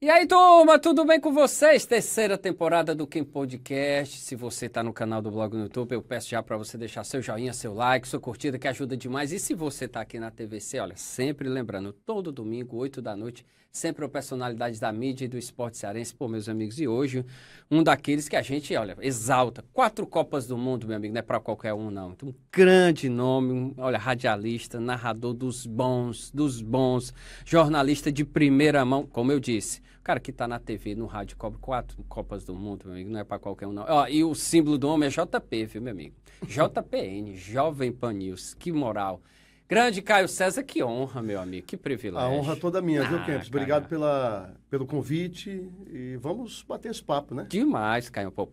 E aí, turma, tudo bem com vocês? Terceira temporada do Quem Podcast. Se você está no canal do blog no YouTube, eu peço já para você deixar seu joinha, seu like, sua curtida, que ajuda demais. E se você está aqui na TVC, olha, sempre lembrando, todo domingo, 8 da noite, sempre o personalidade da mídia e do esporte cearense, pô, meus amigos. E hoje, um daqueles que a gente, olha, exalta. 4 Copas do Mundo, meu amigo, não é para qualquer um, não. Um grande nome, olha, radialista, narrador dos bons, jornalista de primeira mão, como eu disse. O cara que tá na TV, no rádio, cobre 4 Copas do Mundo, meu amigo, não é pra qualquer um, não. Ó, e o símbolo do homem é JP, viu, meu amigo? JPN, Jovem Pan News, que moral. Grande Caio César, que honra, meu amigo, que privilégio. A honra toda minha, viu, Kempis? Obrigado Cara. pelo convite e vamos bater esse papo, né? Demais, Caio. Pô,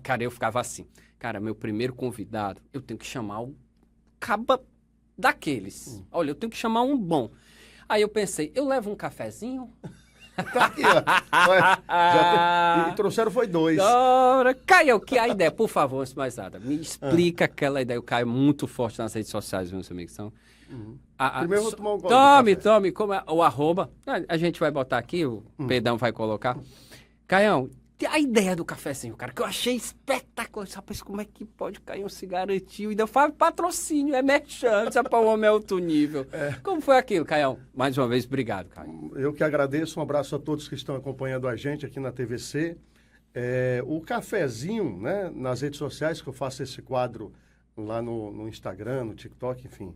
cara, eu ficava assim, cara, meu primeiro convidado, eu tenho que chamar o caba daqueles. Olha, eu tenho que chamar um bom. Aí eu pensei, eu levo um cafezinho... Tá aqui, ó. Olha, e trouxeram foi 2. Ora, Caio, que a ideia, por favor, antes de mais nada, me explica aquela ideia. O Caio é muito forte nas redes sociais, meus amigos. Então, Primeiro eu vou tomar um gole Tome, como é, o arroba. A gente vai botar aqui, o Pedão vai colocar. Caião, a ideia do cafezinho, cara, que eu achei espetacular. Rapaz, como é que pode Caião se garantiu? Ainda faz patrocínio, é merchan, é para o homem alto nível. Como foi aquilo, Caião? Mais uma vez, obrigado, Caio. Eu que agradeço, um abraço a todos que estão acompanhando a gente aqui na TVC. O cafezinho, né, nas redes sociais, que eu faço esse quadro lá no Instagram, no TikTok, enfim,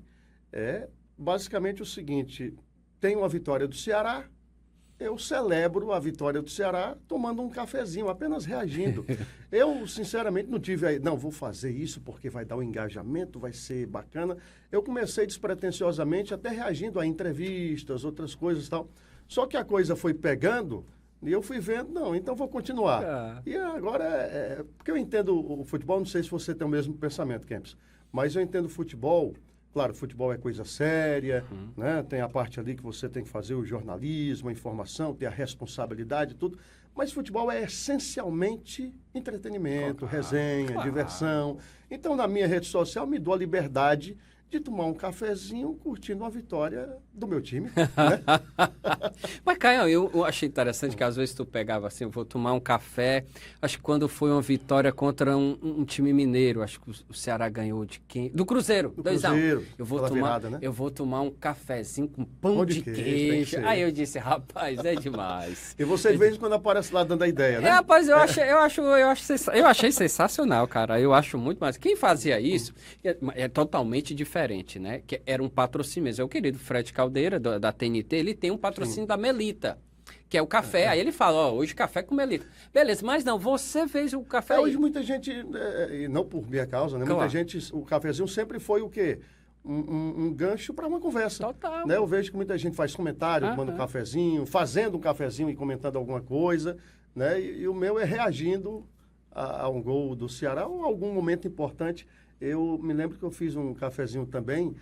é basicamente o seguinte: tem uma vitória do Ceará, eu celebro a vitória do Ceará tomando um cafezinho, apenas reagindo. Eu, sinceramente, não tive aí, não, vou fazer isso porque vai dar um engajamento, vai ser bacana. Eu comecei despretensiosamente, até reagindo a entrevistas, outras coisas e tal. Só que a coisa foi pegando e eu fui vendo, não, então vou continuar. E agora, porque eu entendo o futebol, não sei se você tem o mesmo pensamento, Kempis, mas eu entendo o futebol. Claro, futebol é coisa séria, né? Tem a parte ali que você tem que fazer o jornalismo, a informação, ter a responsabilidade e tudo. Mas futebol é essencialmente entretenimento, resenha, diversão. Então, na minha rede social, me dou a liberdade de tomar um cafezinho curtindo a vitória do meu time. Né? Mas, Caio, eu achei interessante que às vezes tu pegava assim, eu vou tomar um café, acho que quando foi uma vitória contra um time mineiro, acho que o Ceará ganhou de quem? Do Cruzeiro, 2-1. Eu vou tomar um cafezinho com pão de queijo. Aí eu disse, rapaz, é demais. E você de vez em quando aparece lá dando a ideia, né? Rapaz, eu achei sensacional, cara. Eu acho muito mais. Quem fazia isso é totalmente diferente. Né? Que era um patrocínio mesmo. É o querido Fred Caldeira, da TNT, ele tem um patrocínio da Melita, que é o café. Aí ele fala, ó, hoje café com Melita. Beleza, mas não, você fez o café... Hoje muita gente, e não por minha causa, né? Claro. Muita gente, o cafezinho sempre foi o quê? Um gancho para uma conversa. Total. Né? Eu vejo que muita gente faz comentário, tomando um cafezinho, fazendo um cafezinho e comentando alguma coisa, né? E o meu é reagindo a um gol do Ceará ou a algum momento importante. Eu me lembro que eu fiz um cafezinho também,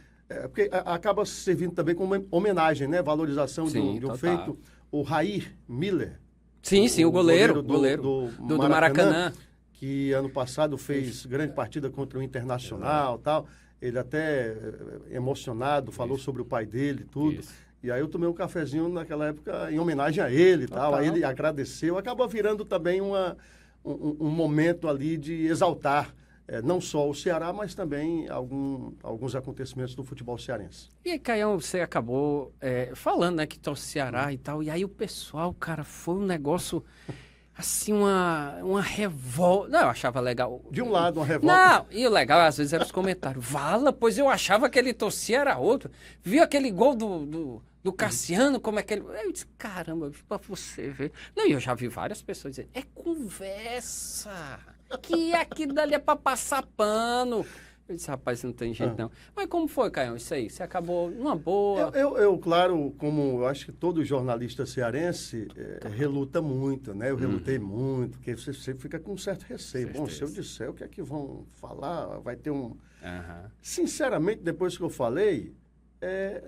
porque acaba servindo também como uma homenagem, né? Valorização de um feito. O Jair Miller. Sim, o goleiro do Maracanã. Que ano passado fez grande partida contra o Internacional e tal. Ele até emocionado, falou sobre o pai dele e tudo. E aí eu tomei um cafezinho naquela época em homenagem a ele e tal. Aí ele agradeceu. Acaba virando também um momento ali de exaltar não só o Ceará, mas também alguns acontecimentos do futebol cearense. E aí, Caião, você acabou falando, né, que torce Ceará e tal, e aí o pessoal, cara, foi um negócio, assim, uma revolta. Não, eu achava legal. De um lado, uma revolta. Não, e o legal, às vezes, era os comentários. Vala, pois eu achava que ele torcia era outro. Viu aquele gol do Cassiano, como é que ele... Eu disse, caramba, pra você ver. Não, e eu já vi várias pessoas dizendo, é conversa... Que aquilo dali é para passar pano. Eu disse, rapaz, não tem jeito não. Mas como foi, Caião, isso aí? Você acabou numa boa? Eu claro, como eu acho que todo jornalista cearense reluta muito, né? Eu relutei muito, porque você sempre fica com um certo receio. Bom, se eu disser o que é que vão falar, vai ter um... Sinceramente, depois que eu falei,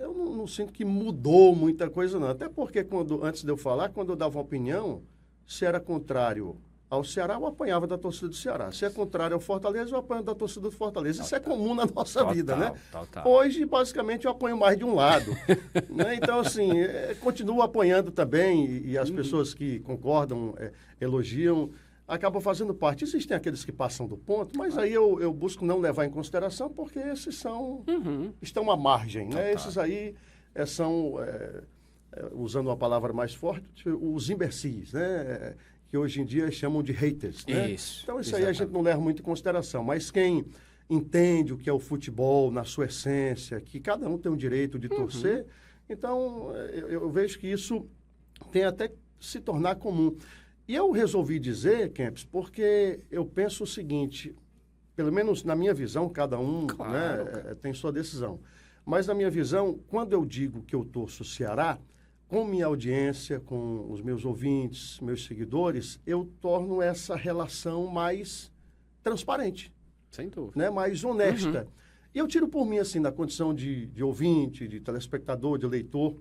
eu não sinto que mudou muita coisa, não. Até porque, antes de eu falar, quando eu dava uma opinião, se era contrário ao Ceará, eu apanhava da torcida do Ceará. Se é contrário ao Fortaleza, eu apanho da torcida do Fortaleza. Isso é comum na nossa vida, né? Hoje, basicamente, eu apanho mais de um lado. Né? Então, assim, continuo apanhando também, e as pessoas que concordam, elogiam, acabam fazendo parte. Existem aqueles que passam do ponto, mas aí eu busco não levar em consideração, porque esses estão à margem. Né? Esses aí são, usando uma palavra mais forte, os imbecis, né? Que hoje em dia chamam de haters. Né? Isso. Então, isso aí a gente não leva muito em consideração. Mas quem entende o que é o futebol na sua essência, que cada um tem o direito de torcer, então eu vejo que isso tem até que se tornar comum. E eu resolvi dizer, Kempis, porque eu penso o seguinte, pelo menos na minha visão, cada um tem sua decisão. Mas na minha visão, quando eu digo que eu torço o Ceará, com minha audiência, com os meus ouvintes, meus seguidores, eu torno essa relação mais transparente. Sem dúvida. Né? Mais honesta. E eu tiro por mim, assim, na condição de ouvinte, de telespectador, de leitor.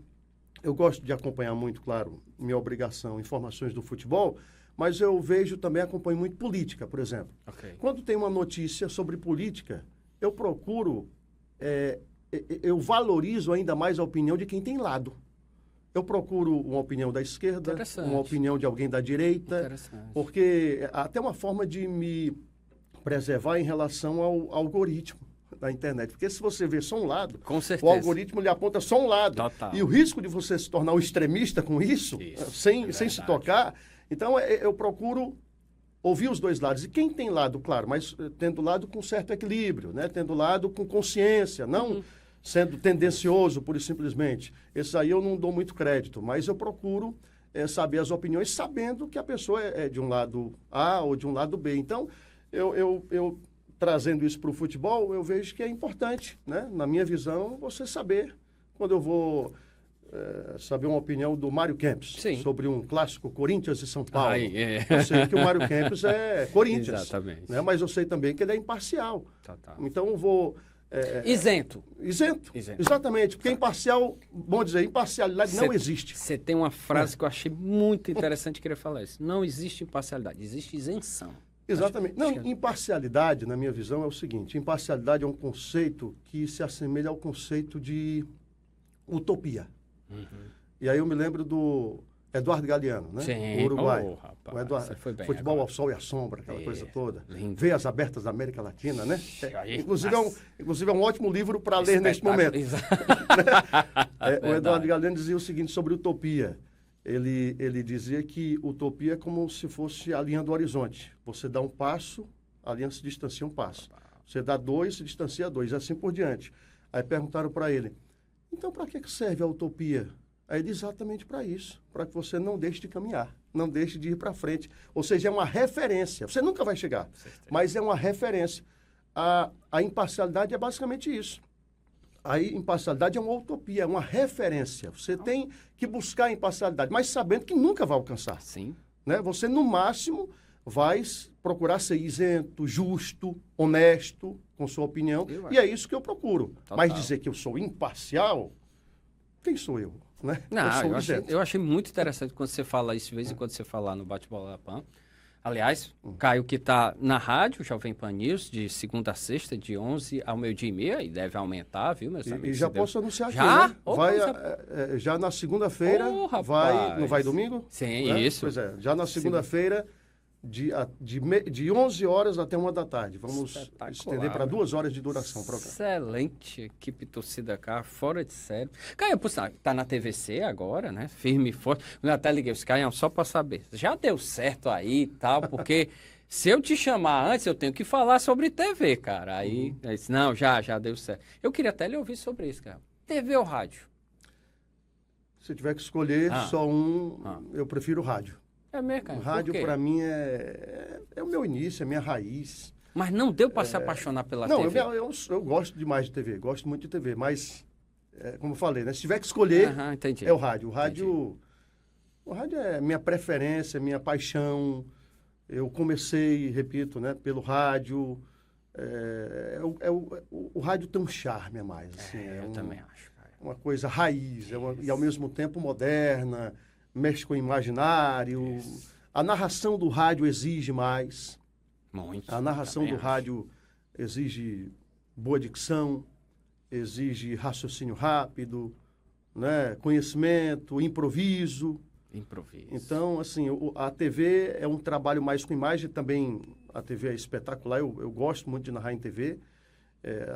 Eu gosto de acompanhar muito, claro, minha obrigação, informações do futebol, mas eu vejo também, acompanho muito política, por exemplo. Okay. Quando tem uma notícia sobre política, eu procuro, eu valorizo ainda mais a opinião de quem tem lado. Eu procuro uma opinião da esquerda, uma opinião de alguém da direita, porque até uma forma de me preservar em relação ao algoritmo da internet. Porque se você vê só um lado, o algoritmo lhe aponta só um lado. Total. E o risco de você se tornar um extremista com isso. Sem se tocar. Então, eu procuro ouvir os dois lados. E quem tem lado, claro, mas tendo lado com certo equilíbrio, né? Tendo lado com consciência, não sendo tendencioso, pura e simplesmente. Esses aí eu não dou muito crédito, mas eu procuro saber as opiniões, sabendo que a pessoa é de um lado A ou de um lado B. Então, eu trazendo isso para o futebol, eu vejo que é importante, né? Na minha visão, você saber, quando eu vou saber uma opinião do Mário Kempis sobre um clássico Corinthians e São Paulo. Eu sei que o Mário Kempis é Corinthians. Exatamente. Né? Mas eu sei também que ele é imparcial. Então, eu vou... Isento. Exatamente, porque imparcial, bom dizer, imparcialidade não existe. Você tem uma frase que eu achei muito interessante, queria falar isso. Não existe imparcialidade, existe isenção. Exatamente. Imparcialidade, na minha visão, é o seguinte, imparcialidade é um conceito que se assemelha ao conceito de utopia. E aí eu me lembro do Eduardo Galeano, né? Sim. O Uruguai. Rapaz, o Eduardo, foi bem futebol agora. ao sol e à sombra, aquela coisa toda. Lindo. Veias abertas da América Latina, né? Aí, Inclusive é um ótimo livro para ler neste momento. O Eduardo Galeano dizia o seguinte sobre utopia. Ele dizia que utopia é como se fosse a linha do horizonte. Você dá um passo, a linha se distancia um passo. Você dá dois, se distancia dois, assim por diante. Aí perguntaram para ele, então para que serve a utopia? Aí ele, exatamente para isso, para que você não deixe de caminhar, não deixe de ir para frente. Ou seja, é uma referência. Você nunca vai chegar, mas é uma referência. A imparcialidade é basicamente isso. A imparcialidade é uma utopia, é uma referência. Você tem que buscar a imparcialidade, mas sabendo que nunca vai alcançar. Sim. Né? Você, no máximo, vai procurar ser isento, justo, honesto com sua opinião. E é isso que eu procuro. Total. Mas dizer que eu sou imparcial, quem sou eu? Né? Não, eu achei muito interessante quando você fala isso, de vez em quando você fala no Bate-Bola da PAN. Aliás, Caio, que está na rádio, Jovem Pan News, de segunda a sexta, de 11 ao meio-dia e meia, e deve aumentar, viu, meus amigos? E já posso anunciar já? aqui, né? Vai, já na segunda-feira, não vai domingo? Sim, né? isso. Pois é, já na segunda-feira, de 11 horas até 1 da tarde. Vamos estender para 2 horas de duração o programa. Excelente equipe torcida cá, fora de série. Caio, tá na TVC agora, né? Firme e forte. Eu até liguei os Caio, só para saber. Já deu certo aí e tal, porque se eu te chamar antes, eu tenho que falar sobre TV, cara. Aí, eu disse, não, já deu certo. Eu queria até lhe ouvir sobre isso, cara. TV ou rádio? Se tiver que escolher só eu prefiro rádio. É mesmo, cara. O rádio, para mim, é o meu início, é a minha raiz. Mas não deu para se apaixonar pela TV? Não, eu gosto demais de TV, gosto muito de TV, mas, como eu falei, né, se tiver que escolher, é o rádio. O rádio é minha preferência, minha paixão. Eu comecei, repito, né, pelo rádio. O rádio tem um charme a mais. Assim, eu também acho, cara. Uma coisa raiz, e ao mesmo tempo moderna. Mexe com o imaginário, A narração do rádio exige mais. Muito. A narração do também rádio exige boa dicção, exige raciocínio rápido, né? Conhecimento, improviso. Improviso. Então, assim, a TV é um trabalho mais com imagem, também a TV é espetacular, eu gosto muito de narrar em TV.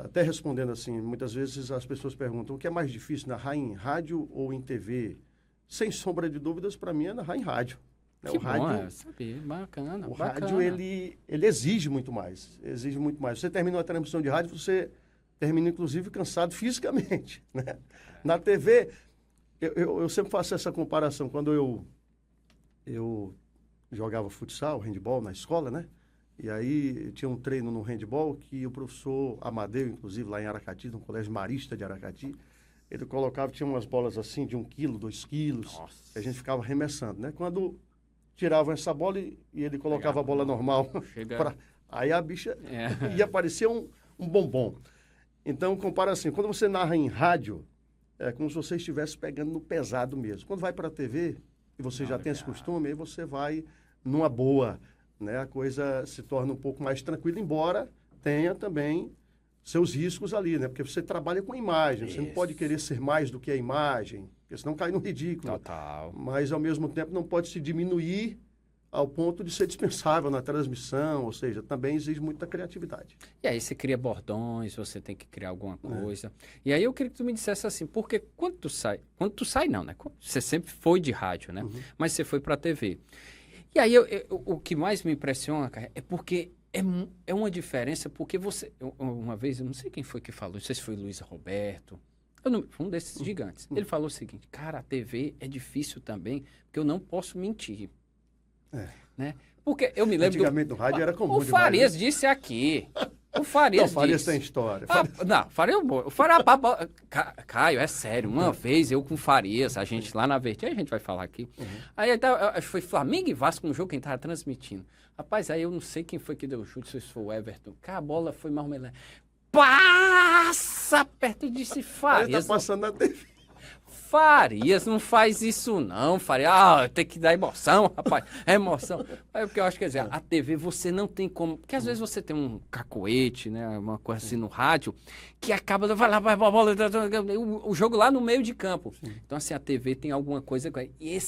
Até respondendo assim, muitas vezes as pessoas perguntam, o que é mais difícil, narrar em rádio ou em TV? Sem sombra de dúvidas, para mim é narrar em rádio. Né? Que o rádio, bom, saber, bacana. o bacana. rádio, ele exige muito mais, exige muito mais. Você termina uma transmissão de rádio, você termina, inclusive, cansado fisicamente, né? Na TV, eu sempre faço essa comparação. Quando eu jogava futsal, handball na escola, né? E aí tinha um treino no handball que o professor Amadeu, inclusive, lá em Aracati, no Colégio Marista de Aracati, ele colocava, tinha umas bolas assim de 1 quilo, 2 quilos, que a gente ficava arremessando, né? Quando tiravam essa bola e ele colocava a bola normal, aí a bicha ia parecer um bombom. Então, compara assim, quando você narra em rádio, é como se você estivesse pegando no pesado mesmo. Quando vai para a TV, e você já tem esse costume, aí você vai numa boa, né? A coisa se torna um pouco mais tranquila, embora tenha também seus riscos ali, né? Porque você trabalha com imagem, você não pode querer ser mais do que a imagem, porque senão cai no ridículo. Total. Mas, ao mesmo tempo, não pode se diminuir ao ponto de ser dispensável na transmissão, ou seja, também exige muita criatividade. E aí você cria bordões, você tem que criar alguma coisa. E aí eu queria que tu me dissesse assim, porque quando tu sai não, né? Você sempre foi de rádio, né? Mas você foi para a TV. E aí o que mais me impressiona, cara, é porque é uma diferença, porque você... Uma vez, eu não sei quem foi que falou, não sei se foi Luiz Roberto, foi um desses gigantes. Ele falou o seguinte, cara, a TV é difícil também, porque eu não posso mentir. Né? Porque eu me lembro... Antigamente no rádio era comum o Farias disse aqui. O Farias disse. Não, Farias tem história. Não, Farias... Caio, é sério. Uma vez eu com Farias, a gente lá na Verti, a gente vai falar aqui. Aí acho que foi Flamengo e Vasco no jogo, quem tava transmitindo. Rapaz, aí eu não sei quem foi que deu o chute, se foi o Everton. Cara, a bola foi mais ou menos... Passa perto, disse Farias. Tá passando na TV. Farias, não faz isso não, Farias. Tem que dar emoção, rapaz. É emoção. É porque eu acho que, quer dizer, a TV você não tem como... Porque às vezes você tem um cacoete, né? Uma coisa assim no rádio, que acaba... Vai lá, vai a bola... O jogo lá no meio de campo. Então, assim, a TV tem alguma coisa... E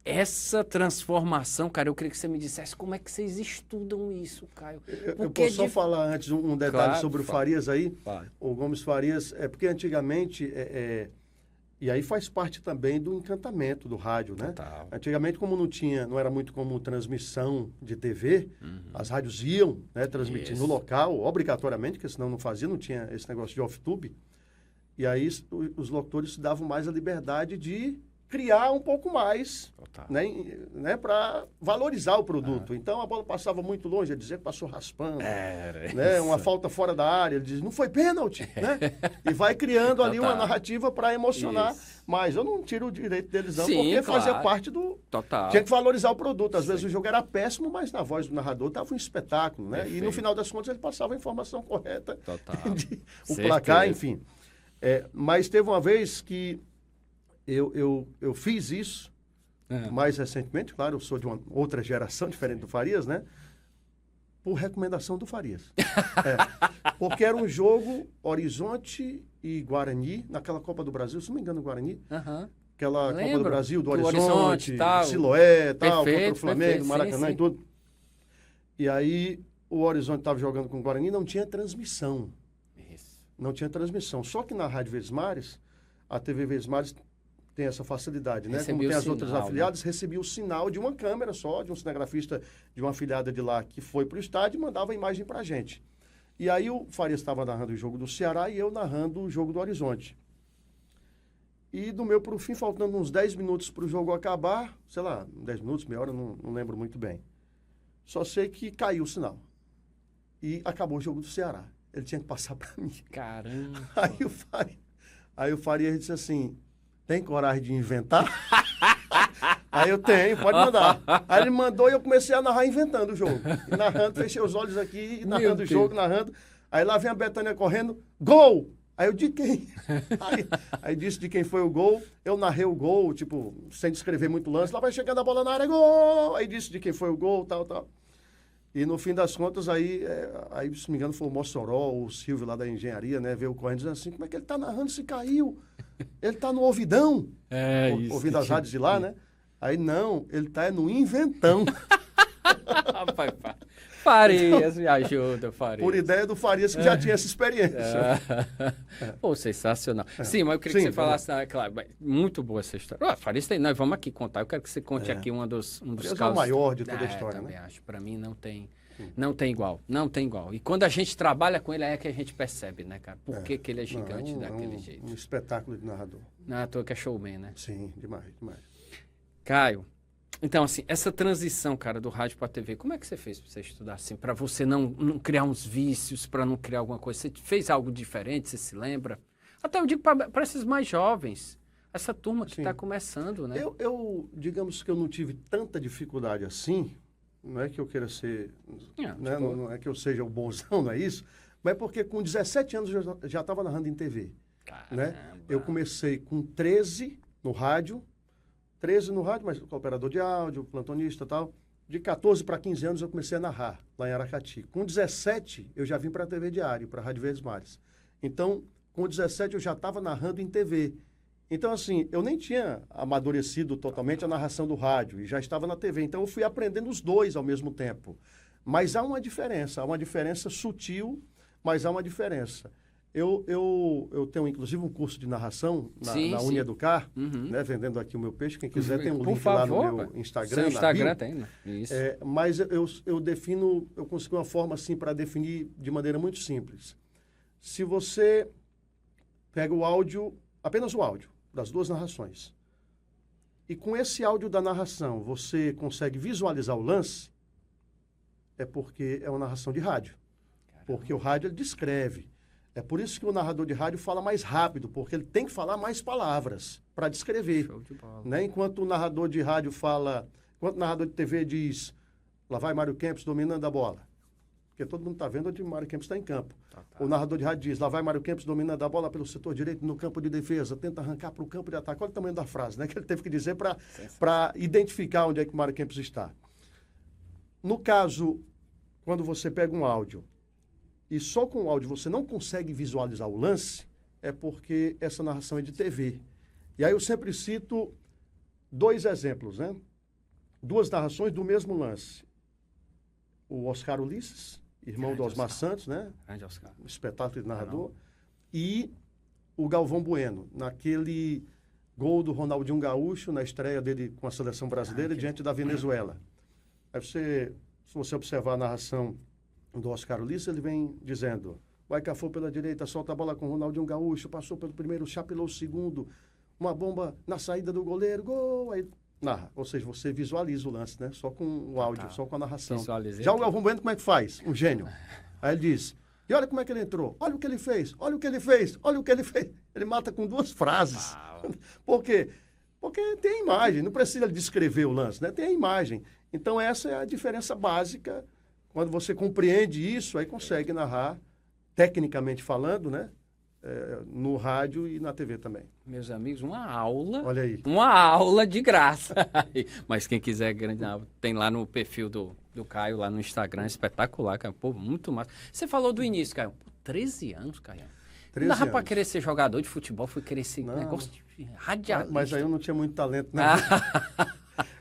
essa transformação, cara, eu queria que você me dissesse como é que vocês estudam isso, Caio. Eu posso só falar antes um detalhe sobre o Farias aí? Claro. O Gomes Farias, porque antigamente... E aí faz parte também do encantamento do rádio, né? Total. Antigamente, como não era muito comum transmissão de TV, as rádios iam, né, transmitir no local, obrigatoriamente, porque senão não tinha esse negócio de off-tube. E aí os locutores se davam mais a liberdade de criar um pouco mais, né, para valorizar o produto. Então, a bola passava muito longe, ele dizia que passou raspando, né, uma falta fora da área, ele diz, não foi pênalti, né? E vai criando ali uma narrativa para emocionar. Mas eu não tiro o direito deles não, porque fazia parte do... Total. Tinha que valorizar o produto. Às vezes o jogo era péssimo, mas na voz do narrador estava um espetáculo, né? E no final das contas ele passava a informação correta, o placar, enfim. Mas teve uma vez que eu fiz isso, mais recentemente, claro, eu sou de uma outra geração, diferente do Farias, né? Por recomendação do Farias. Porque era um jogo Horizonte e Guarani, naquela Copa do Brasil, se não me engano, Guarani. Aquela Copa do Brasil, do Horizonte, Siloé, tal, contra o Flamengo, Maracanã e tudo. E aí o Horizonte estava jogando com o Guarani, não tinha transmissão. Não tinha transmissão. Só que na Rádio Verdes Mares, a TV Verdes Mares tem essa facilidade, né? Como tem as outras afiliadas, recebia o sinal de uma câmera só, de um cinegrafista de uma afiliada de lá que foi para o estádio e mandava a imagem para a gente. E aí o Farias estava narrando o jogo do Ceará e eu narrando o jogo do Horizonte. E do meu para o fim, faltando uns 10 minutos para o jogo acabar, sei lá, 10 minutos, meia hora, não lembro muito bem. Só sei que caiu o sinal. E acabou o jogo do Ceará. Ele tinha que passar para mim. Caramba! Aí o Farias disse assim... Tem coragem de inventar? Aí eu tenho, pode mandar. Aí ele mandou e eu comecei a narrar inventando o jogo. E narrando, fechei os olhos aqui, narrando o jogo, narrando. Aí lá vem a Betânia correndo, gol! Aí eu, de quem? Aí disse de quem foi o gol. Eu narrei o gol, tipo, sem descrever muito lance. Lá vai chegando a bola na área, gol! Aí disse de quem foi o gol, tal, tal. E no fim das contas, aí, se não me engano, foi o Mossoró, o Silvio lá da engenharia, né? Veio correndo dizendo assim, como é que ele tá narrando se caiu? Ele tá no ouvidão. Isso. Ouvindo as rádios de lá, né? Aí, não, ele tá no inventão. Rapaz, Farias, me ajuda, Farias. Por ideia do Farias, que já tinha essa experiência. Pô, sensacional. Sim, mas eu queria que você falasse, claro, muito boa essa história. Farias, nós vamos aqui contar. Eu quero que você conte aqui um dos casos. É o maior de toda a história, também né? acho. Para mim não tem igual. Não tem igual. E quando a gente trabalha com ele, é que a gente percebe, né, cara? Por que ele é gigante daquele jeito. Um espetáculo de narrador. Não é à toa que é showman, né? Sim, demais, demais. Caio, então, assim, essa transição, cara, do rádio para a TV, como é que você fez para você estudar assim? Para você não criar uns vícios, para não criar alguma coisa? Você fez algo diferente, você se lembra? Até eu digo para esses mais jovens, essa turma que está começando, né? Digamos que eu não tive tanta dificuldade assim, não é que eu queira ser, né? Não é que eu seja o bonzão, não é isso, mas é porque com 17 anos eu já estava narrando em TV. Né? Eu comecei com 13 no rádio, mas com operador de áudio, plantonista e tal. De 14 para 15 anos eu comecei a narrar lá em Aracati. Com 17 eu já vim para a TV Diário, para a Rádio Verdes Mares. Então, com 17 eu já estava narrando em TV. Então, assim, eu nem tinha amadurecido totalmente a narração do rádio e já estava na TV. Então, eu fui aprendendo os dois ao mesmo tempo. Mas há uma diferença sutil, mas há uma diferença. Eu tenho, inclusive, um curso de narração na Unieducar, né, vendendo aqui o meu peixe. Quem quiser tem um link lá no meu Instagram. Seu Instagram tem, né? Isso. Mas eu consegui uma forma assim para definir de maneira muito simples. Se você pega o áudio, apenas o áudio das duas narrações, e com esse áudio da narração você consegue visualizar o lance, é porque é uma narração de rádio. Porque o rádio ele descreve. É por isso que o narrador de rádio fala mais rápido, porque ele tem que falar mais palavras para descrever. Show de bola. Né? Enquanto o narrador de rádio enquanto o narrador de TV diz, lá vai Mário Kempis dominando a bola. Porque todo mundo está vendo onde o Mário Kempis está em campo. O narrador de rádio diz, lá vai Mário Kempis dominando a bola pelo setor direito no campo de defesa, tenta arrancar para o campo de ataque. Olha o tamanho da frase, né? Que ele teve que dizer para identificar onde é que o Mário Kempis está. No caso, quando você pega um áudio, e só com o áudio você não consegue visualizar o lance, é porque essa narração é de TV. E aí eu sempre cito dois exemplos, né? Duas narrações do mesmo lance. O Oscar Ulisses, irmão do Osmar Santos, né? Grande Oscar. Um espetáculo de narrador. E o Galvão Bueno, naquele gol do Ronaldinho Gaúcho, na estreia dele com a seleção brasileira diante da Venezuela. Aí se você observar a narração do Oscar Ulisses, ele vem dizendo, vai Cafu pela direita, solta a bola com o Ronaldinho Gaúcho, passou pelo primeiro, chapelou o segundo, uma bomba na saída do goleiro, gol, aí narra. Ou seja, você visualiza o lance, né? Só com o áudio, só com a narração. Visualizei. Já o Galvão Bueno, como é que faz? Um gênio. Aí ele diz, e olha como é que ele entrou, olha o que ele fez, olha o que ele fez, olha o que ele fez. Ele mata com duas frases. Por quê? Porque tem a imagem, não precisa descrever o lance, né? Tem a imagem. Então essa é a diferença básica. Quando você compreende isso, aí consegue narrar, tecnicamente falando, né? No rádio e na TV também. Meus amigos, uma aula. Olha aí. Uma aula de graça. Mas quem quiser, tem lá no perfil do Caio, lá no Instagram, espetacular, Caio. Pô, muito massa. Você falou do início, Caio. Pô, 13 anos, Caio. Não dava para querer ser jogador de futebol, fui querer ser negócio de radialista. Mas aí eu não tinha muito talento, né?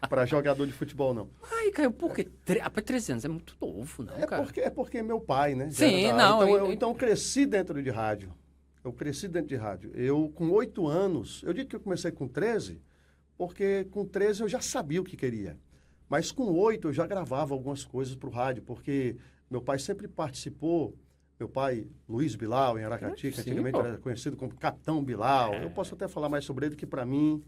Para jogador de futebol, não. Ai, Caio, por quê? 13 anos é muito novo, não, cara? É porque é meu pai, né? Sim, não. Então eu cresci dentro de rádio. Eu, com 8 anos, eu digo que eu comecei com 13, porque com 13 eu já sabia o que queria. Mas com 8 eu já gravava algumas coisas para o rádio, porque meu pai sempre participou. Meu pai, Luiz Bilal, em Aracati, que antigamente era conhecido como Capitão Bilal. Eu posso até falar mais sobre ele, que para mim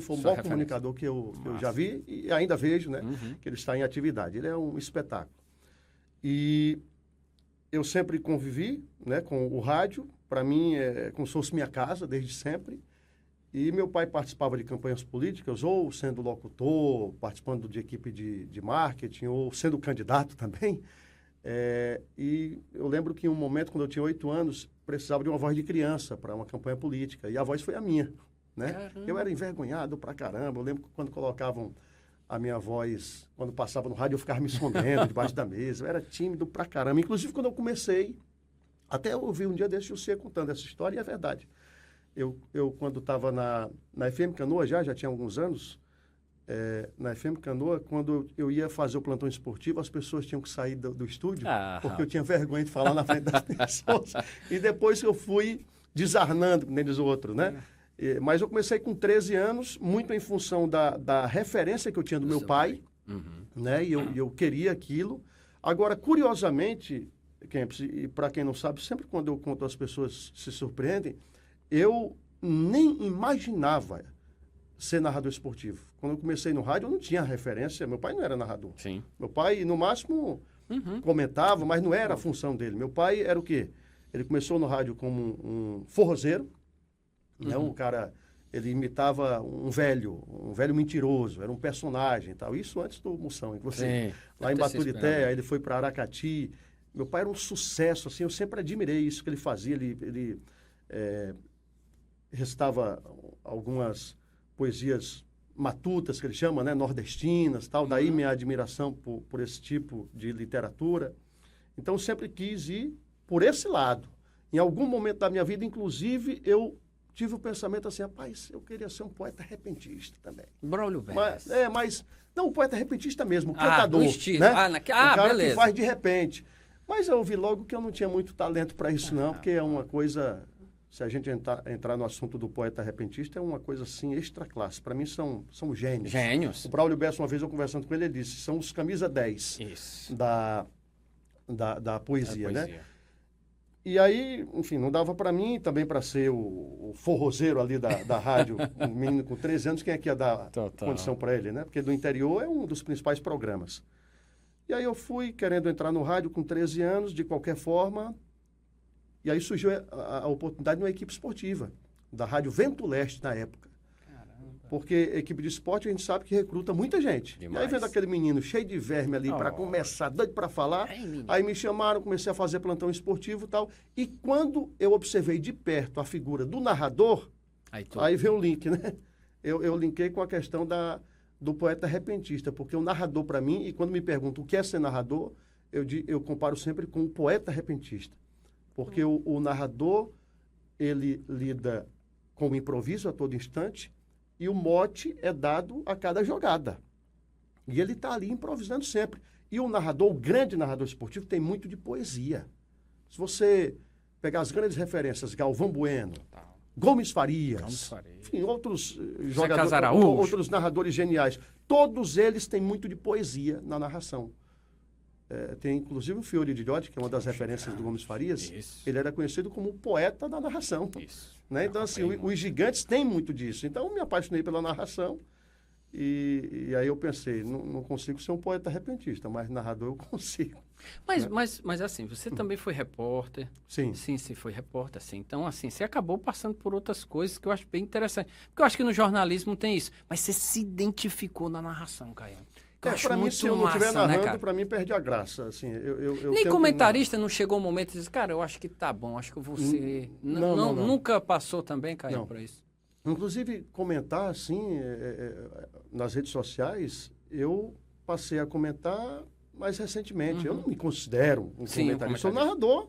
foi o maior comunicador que eu já vi e ainda vejo, né? Que ele está em atividade. Ele é um espetáculo. E eu sempre convivi, né, com o rádio. Para mim, é como se fosse minha casa, desde sempre. E meu pai participava de campanhas políticas, ou sendo locutor, participando de equipe de marketing, ou sendo candidato também. E eu lembro que em um momento, quando eu tinha 8 anos, precisava de uma voz de criança para uma campanha política. E a voz foi a minha, né? Caramba. Eu era envergonhado pra caramba. Eu lembro que quando colocavam a minha voz, quando passava no rádio, eu ficava me escondendo debaixo da mesa. Eu era tímido pra caramba. Inclusive, quando eu comecei, até eu ouvi um dia desse você contando essa história, e é verdade. Eu quando estava na FM Canoa, já tinha alguns anos, na FM Canoa, quando eu ia fazer o plantão esportivo, as pessoas tinham que sair do estúdio, porque eu tinha vergonha de falar na frente das pessoas. E depois eu fui desarnando, como diz o outro, né? Mas eu comecei com 13 anos, muito em função da referência que eu tinha do meu pai, né? E eu queria aquilo. Agora, curiosamente, Kempis, e para quem não sabe, sempre quando eu conto, as pessoas se surpreendem, eu nem imaginava ser narrador esportivo. Quando eu comecei no rádio, eu não tinha referência. Meu pai não era narrador. Sim. Meu pai, no máximo, comentava, mas não era a função dele. Meu pai era o quê? Ele começou no rádio como um forrozeiro, né? Um cara, ele imitava um velho mentiroso, era um personagem e tal. Isso antes do Moção, inclusive. Lá em Baturité, aí ele foi para Aracati. Meu pai era um sucesso, assim, eu sempre admirei isso que ele fazia. Ele recitava algumas poesias matutas, que ele chama, né, nordestinas, tal. Daí minha admiração por esse tipo de literatura. Então, eu sempre quis ir por esse lado. Em algum momento da minha vida, inclusive, eu tive o pensamento assim, rapaz, eu queria ser um poeta repentista também. Braulio Mas não, um poeta repentista mesmo, um cantador. Do estilo. Né? Um cara beleza. que faz de repente. Mas eu vi logo que eu não tinha muito talento para isso, não, porque é uma coisa... Se a gente entrar no assunto do poeta repentista, é uma coisa, assim, extra classe. Para mim, são gênios. Gênios. O Braulio Bessa, uma vez eu conversando com ele, ele disse, são os camisa 10 da poesia, né? E aí, enfim, não dava para mim também para ser o forrozeiro ali da rádio, um menino com 13 anos, quem é que ia dar condição para ele, né? Porque do interior é um dos principais programas. E aí eu fui querendo entrar no rádio com 13 anos, de qualquer forma... E aí surgiu a oportunidade de uma equipe esportiva, da Rádio Vento Leste, na época. Caramba. Porque equipe de esporte, a gente sabe que recruta muita gente. Demais. E aí vendo aquele menino cheio de verme ali para começar, doido para falar, aí me chamaram, comecei a fazer plantão esportivo e tal. E quando eu observei de perto a figura do narrador, aí veio o link, né? Eu linkei com a questão do poeta repentista, porque o narrador, para mim, e quando me perguntam o que é ser narrador, eu comparo sempre com o poeta repentista. Porque o narrador, ele lida com o improviso a todo instante e o mote é dado a cada jogada. E ele está ali improvisando sempre. E o narrador, o grande narrador esportivo, tem muito de poesia. Se você pegar as grandes referências, Galvão Bueno, Gomes Farias, enfim, outros jogadores, outros narradores geniais, todos eles têm muito de poesia na narração. Tem inclusive o Fiore di Lodi, que é uma das referências do Gomes Farias. Isso. Ele era conhecido como o poeta da narração. Isso. Né? Então, assim, os gigantes têm muito disso. Então, eu me apaixonei pela narração e aí eu pensei, não consigo ser um poeta repentista, mas narrador eu consigo. Mas assim, você também foi repórter. Sim. Sim, foi repórter, sim. Então, assim, você acabou passando por outras coisas que eu acho bem interessante. Porque eu acho que no jornalismo tem isso. Mas você se identificou na narração, Caio. Para mim, se eu não estiver narrando, para mim perde a graça. Assim, nem comentarista não chegou um momento e disse, cara, eu acho que tá bom, acho que eu vou ser... Não. Nunca passou também, Caio, por isso? Inclusive, comentar, assim, nas redes sociais, eu passei a comentar mais recentemente. Eu não me considero um comentarista. Sou narrador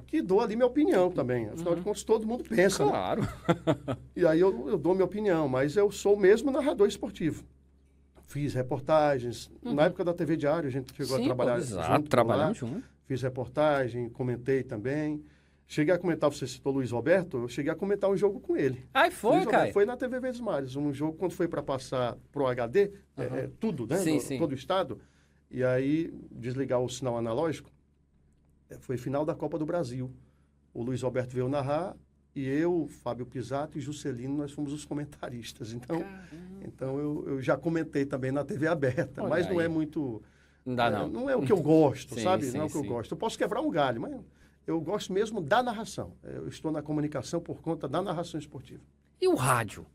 que dou ali minha opinião também. Afinal de contas, todo mundo pensa. Claro. Né? E aí eu dou minha opinião, mas eu sou mesmo narrador esportivo. Fiz reportagens. Na época da TV Diário, a gente chegou a trabalhar junto. Fiz reportagem, comentei também. Cheguei a comentar, você citou Luiz Roberto, eu cheguei a comentar um jogo com ele. Foi, cara? Foi na TV Verdes Mares. Um jogo, quando foi para passar pro HD, tudo, né? Todo o estado. E aí, desligar o sinal analógico, foi final da Copa do Brasil. O Luiz Roberto veio narrar, e eu, Fábio Pisato e Juscelino, nós fomos os comentaristas. Então eu já comentei também na TV aberta, mas não é muito... Não é o que eu gosto, sabe? Não é o que eu gosto. Eu posso quebrar um galho, mas eu gosto mesmo da narração. Eu estou na comunicação por conta da narração esportiva. E o rádio?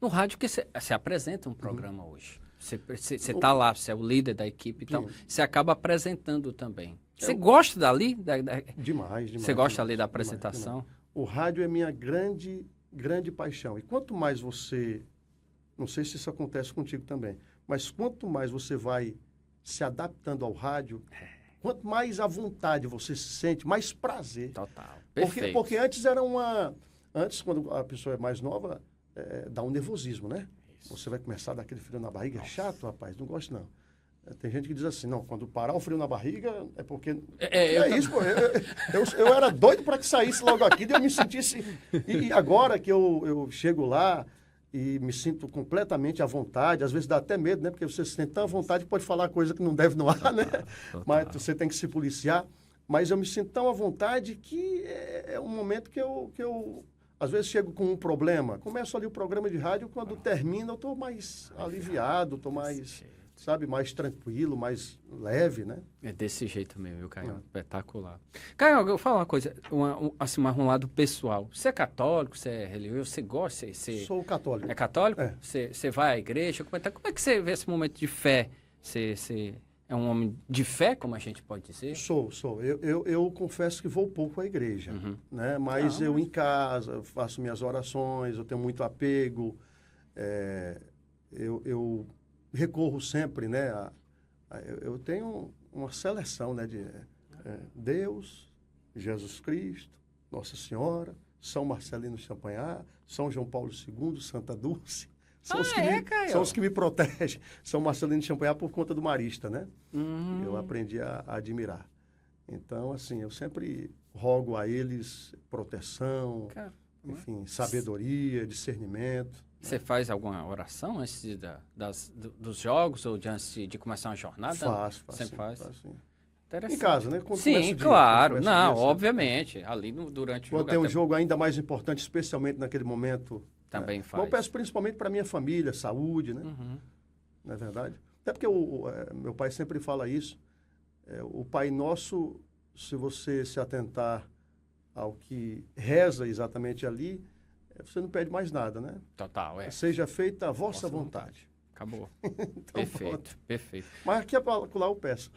No rádio que você apresenta um programa hoje. Você está lá, você é o líder da equipe, então Sim. você acaba apresentando também. Você gosta dali? Demais, demais. Você gosta ali demais, da apresentação? demais. O rádio é minha grande paixão. E quanto mais você, não sei se isso acontece contigo também, mas quanto mais você vai se adaptando ao rádio, quanto mais à vontade você se sente, mais prazer. Total. Perfeito. Porque antes antes, quando a pessoa é mais nova, dá um nervosismo, né? Isso. Você vai começar a dar aquele frio na barriga. É chato, rapaz, não gosto não. Tem gente que diz assim, não, quando parar o frio na barriga é porque... Isso, pô. Eu era doido para que saísse logo aqui, e eu me sentisse... E agora que eu chego lá e me sinto completamente à vontade, às vezes dá até medo, né? Porque você se sente tão à vontade que pode falar coisa que não deve no ar, né? Total. Mas você tem que se policiar. Mas eu me sinto tão à vontade que é um momento que eu às vezes chego com um problema. Começo ali o programa de rádio, quando termina eu estou mais aliviado, estou mais... sabe, mais tranquilo, mais leve, né? É desse jeito mesmo, viu, Caio? Espetacular. Caio, eu vou falar uma coisa, assim, mais um lado pessoal. Você é católico, você é religioso, você gosta? Sou católico. É católico? É. Você vai à igreja? Como é que você vê esse momento de fé? Você é um homem de fé, como a gente pode dizer? Sou. Eu confesso que vou pouco à igreja, né? Mas eu em casa faço minhas orações, eu tenho muito apego, eu recorro sempre, né? Eu tenho uma seleção, né? De Deus, Jesus Cristo, Nossa Senhora, São Marcelino Champagnat, São João Paulo II, Santa Dulce. São os que me protegem. São Marcelino Champagnat por conta do Marista, né? Eu aprendi a admirar. Então, assim, eu sempre rogo a eles proteção, enfim, sabedoria, discernimento. Você faz alguma oração antes dos jogos ou antes de começar uma jornada? Faço. Sempre faz? Sim. Interessante. Em casa, né? Quando sim, claro. Não, obviamente. Ali durante o jogo. Quando tem um jogo ainda mais importante, especialmente naquele momento. Também faz. Eu peço principalmente para minha família, saúde, né? Não é verdade? Até porque meu pai sempre fala isso. O Pai Nosso, se você se atentar ao que reza exatamente ali, você não pede mais nada, né? Total, Seja feita a vossa vontade. Acabou. Então, perfeito. Mas aqui é para lá eu peço.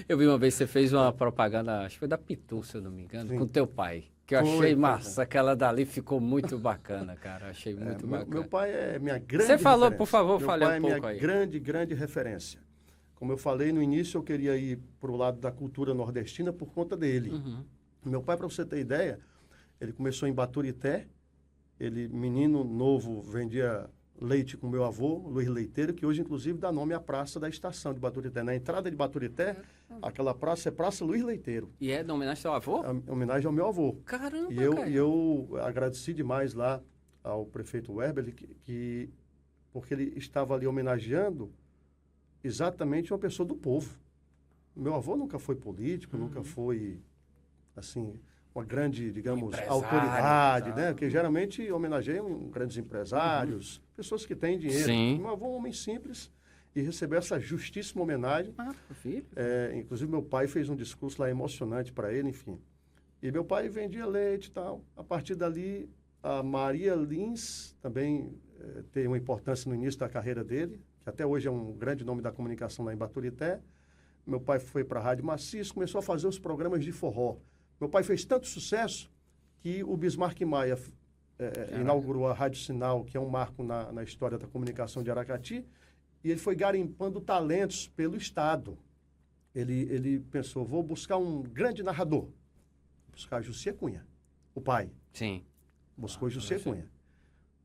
Eu vi uma vez que você fez uma propaganda, acho que foi da Pitu, se eu não me engano, com teu pai. Que eu achei massa. Aquela dali ficou muito bacana, cara. Achei muito bacana. Meu pai é minha grande Você falou, referência. por favor, fale um pouco aí. Meu pai é minha grande referência. Como eu falei no início, eu queria ir para o lado da cultura nordestina por conta dele. Meu pai, para você ter ideia, ele começou em Baturité. Ele, menino novo, vendia leite com meu avô, Luiz Leiteiro, que hoje, inclusive, dá nome à praça da estação de Baturité. Na entrada de Baturité, aquela praça é Praça Luiz Leiteiro. E é em homenagem ao avô? É em homenagem ao meu avô. Caramba, E eu agradeci demais lá ao prefeito Weber, porque ele estava ali homenageando exatamente uma pessoa do povo. Meu avô nunca foi político, nunca foi, assim, uma grande, digamos, autoridade, né? Porque geralmente homenageiam grandes empresários, pessoas que têm dinheiro. Sim. Meu avô é um homem simples e recebeu essa justíssima homenagem. Filho. Inclusive, meu pai fez um discurso lá emocionante para ele, enfim. E meu pai vendia leite e tal. A partir dali, a Maria Lins também teve uma importância no início da carreira dele, que até hoje é um grande nome da comunicação lá em Baturité. Meu pai foi para a Rádio Maciço, começou a fazer os programas de forró. Meu pai fez tanto sucesso que o Bismarck Maia inaugurou a Rádio Sinal, que é um marco na história da comunicação de Aracati, e ele foi garimpando talentos pelo Estado. Ele pensou, vou buscar um grande narrador. Buscar José Cunha, o pai. Sim. Buscou José Cunha.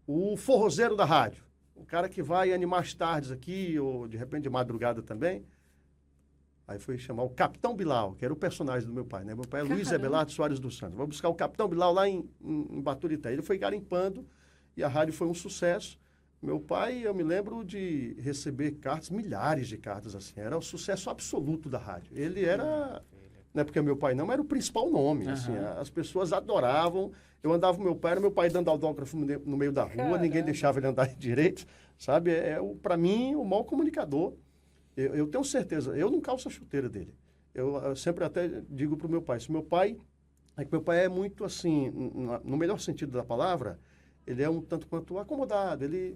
O forrozeiro da rádio, o cara que vai animar as tardes aqui, ou de repente de madrugada também. Aí foi chamar o Capitão Bilal, que era o personagem do meu pai, né? Meu pai é Luiz Abelardo Soares dos Santos. Vou buscar o Capitão Bilal lá em Baturité. Ele foi garimpando e a rádio foi um sucesso. Meu pai, eu me lembro de receber cartas, milhares de cartas, assim. Era o sucesso absoluto da rádio. Ele era... Não é porque meu pai não, mas era o principal nome. Assim, as pessoas adoravam. Eu andava com meu pai, era meu pai dando autógrafo no meio da rua, ninguém deixava ele andar direito, sabe? Para mim, o maior comunicador. Eu tenho certeza, eu não calço a chuteira dele. Eu sempre até digo para o meu pai, é que meu pai é muito assim, no melhor sentido da palavra, ele é um tanto quanto acomodado, ele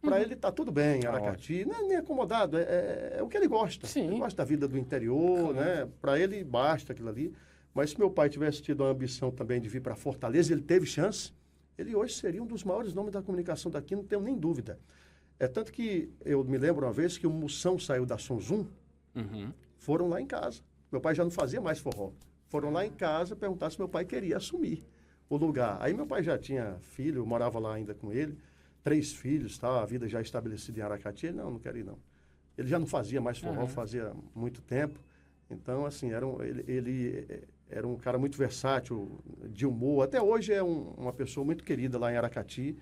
Para ele tá tudo bem, Aracati. Não é nem acomodado, é o que ele gosta. Sim. Ele gosta da vida do interior, Claro. né? Para ele basta aquilo ali. Mas se meu pai tivesse tido a ambição também de vir para Fortaleza, ele teve chance, ele hoje seria um dos maiores nomes da comunicação daqui, não tenho nem dúvida. É tanto que eu me lembro uma vez que o Moção saiu da Som Zoom, foram lá em casa. Meu pai já não fazia mais forró. Foram lá em casa perguntar se meu pai queria assumir o lugar. Aí meu pai já tinha filho, eu morava lá ainda com ele, 3 filhos, tá, a vida já estabelecida em Aracati. Ele, não quero ir não. Ele já não fazia mais forró, fazia muito tempo. Então, assim, ele era um cara muito versátil, de humor. Até hoje é uma pessoa muito querida lá em Aracati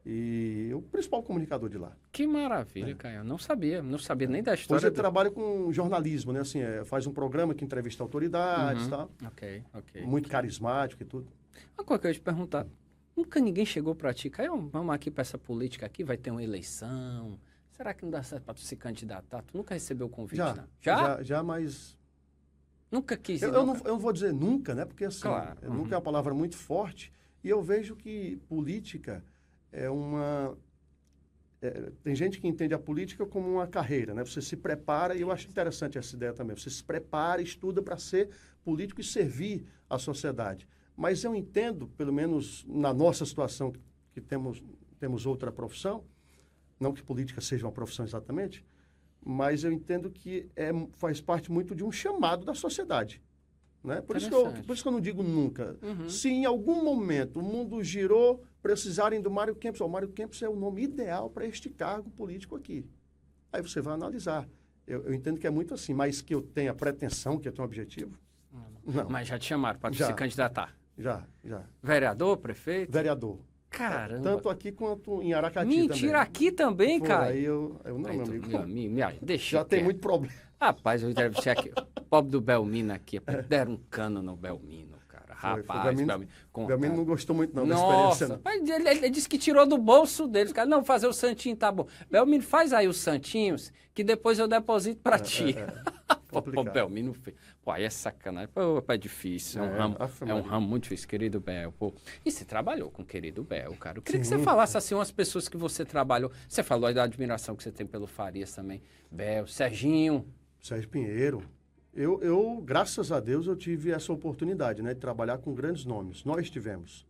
e o principal comunicador de lá. Que maravilha, Caio. Não sabia nem da história. Hoje ele trabalha com jornalismo, né? Assim, faz um programa que entrevista autoridades, tá? Ok. Muito carismático e tudo. Uma coisa que eu ia te perguntar. Nunca ninguém chegou para ti, Caio, vamos aqui para essa política aqui, vai ter uma eleição. Será que não dá certo para tu se candidatar? Tu nunca recebeu o convite, não? Já, mas... Nunca quis ir, eu não vou dizer nunca, né? Porque, assim, claro. Nunca é uma palavra muito forte. E eu vejo que política é uma... tem gente que entende a política como uma carreira, né? Você se prepara, e eu acho interessante essa ideia também. Você se prepara, estuda para ser político e servir a sociedade. Mas eu entendo, pelo menos na nossa situação, que temos outra profissão, não que política seja uma profissão exatamente, mas eu entendo que faz parte muito de um chamado da sociedade. Né? Por isso que eu não digo nunca. Se em algum momento o mundo girou, precisarem do Mário Kempis, o Mário Kempis é o nome ideal para este cargo político aqui. Aí você vai analisar. Eu entendo que é muito assim, mas que eu tenha pretensão, que eu tenho um objetivo, não. Mas já te chamaram para se candidatar? Já. Vereador, prefeito? Vereador. Caramba. Tanto aqui quanto em Aracati também. Mentira, aqui também, cara. Aí eu não, meu amigo. Deixa já tem muito problema. Rapaz, eu entrevistei aqui, o pobre do Belmino aqui, deram um cano no Belmino, cara. Rapaz, o Belmino não gostou muito não da experiência. Não. Mas ele disse que tirou do bolso deles, cara. Não, fazer o santinho tá bom. Belmino, faz aí os santinhos, que depois eu deposito pra ti. Pô, Belmino fez. Pô, aí é sacanagem. Pô, é difícil. É um ramo muito difícil, querido Bel. Pô. E você trabalhou com o querido Bel, cara. Eu queria que você falasse assim umas pessoas que você trabalhou. Você falou aí da admiração que você tem pelo Farias também. Bel, Serginho Pinheiro. Eu, graças a Deus, eu tive essa oportunidade, né, de trabalhar com grandes nomes. Nós tivemos.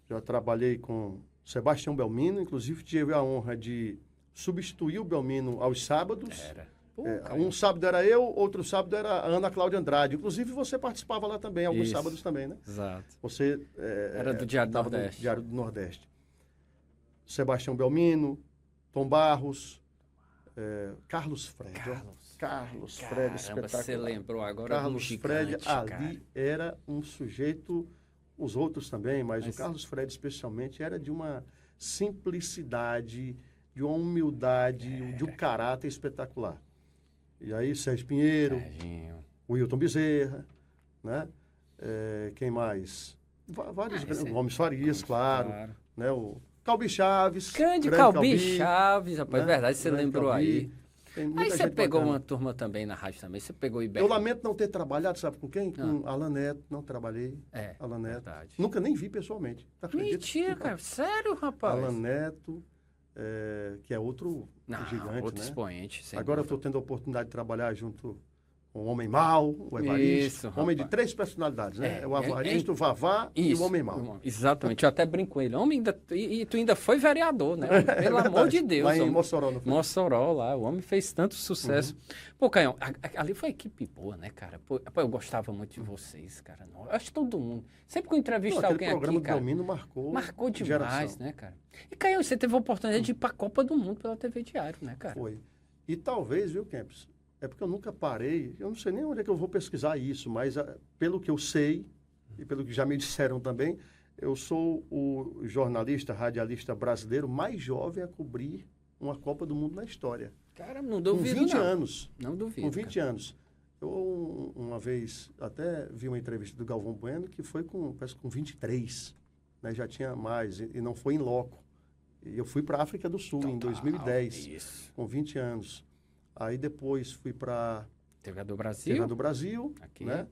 Já trabalhei com Sebastião Belmino, inclusive tive a honra de substituir o Belmino aos sábados. Um sábado era eu, outro sábado era a Ana Cláudia Andrade. Inclusive, você participava lá também, alguns sábados também, né? Exato. Você era do Diário do Nordeste. Diário do Nordeste. Sebastião Belmino, Tom Barros, Carlos Fred. Carlos Fred, espetacular. Você lembrou agora Carlos do gigante, Fred ali cara. Era um sujeito, os outros também, mas o Carlos Fred especialmente era de uma simplicidade, de uma humildade, de um caráter espetacular. E aí, Sérgio Pinheiro, Wilton Bezerra, né? Quem mais? Vários Gomes Farias, claro. Né? O Calbi Chaves. Grande Calbi Chaves, rapaz, é verdade, você lembrou aí. Aí você pegou uma turma também na rádio também, você pegou o Iberto. Eu lamento não ter trabalhado, sabe com quem? Com Alan Neto, não trabalhei. Alan Neto. Verdade. Nunca nem vi pessoalmente. Mentira, cara, sério, rapaz? Alan Neto, que é outro gigante, outro né? expoente. Agora eu estou tendo a oportunidade de trabalhar junto com o Homem Mau, o Evaristo. Homem de 3 personalidades, né? O Evaristo, o Vavá e o Homem Mau. Exatamente, eu até brinco com ele. Homem e tu ainda foi vereador, né? Pelo amor de Deus. Lá em Mossoró, não foi? Mossoró, lá. O homem fez tanto sucesso. Pô, Caião, ali foi uma equipe boa, né, cara? Pô, eu gostava muito de vocês, cara. Eu acho que todo mundo. Sempre que eu entrevisto alguém aqui, cara... O programa do Belmino marcou demais, geração. Né, cara? E, Caião, você teve a oportunidade de ir pra Copa do Mundo pela TV Diário, né, cara? Foi. E talvez, viu, Kempis? É porque eu nunca parei, eu não sei nem onde é que eu vou pesquisar isso, mas pelo que eu sei, e pelo que já me disseram também, eu sou o jornalista, radialista brasileiro mais jovem a cobrir uma Copa do Mundo na história. Cara, não duvido, com 20 anos. Não duvido. Com 20 anos. Eu, uma vez, até vi uma entrevista do Galvão Bueno, que foi parece com 23, né? Já tinha mais, e não foi em loco. E eu fui para a África do Sul em 2010, com 20 anos. Aí depois fui para TV do Brasil, aqui. Né?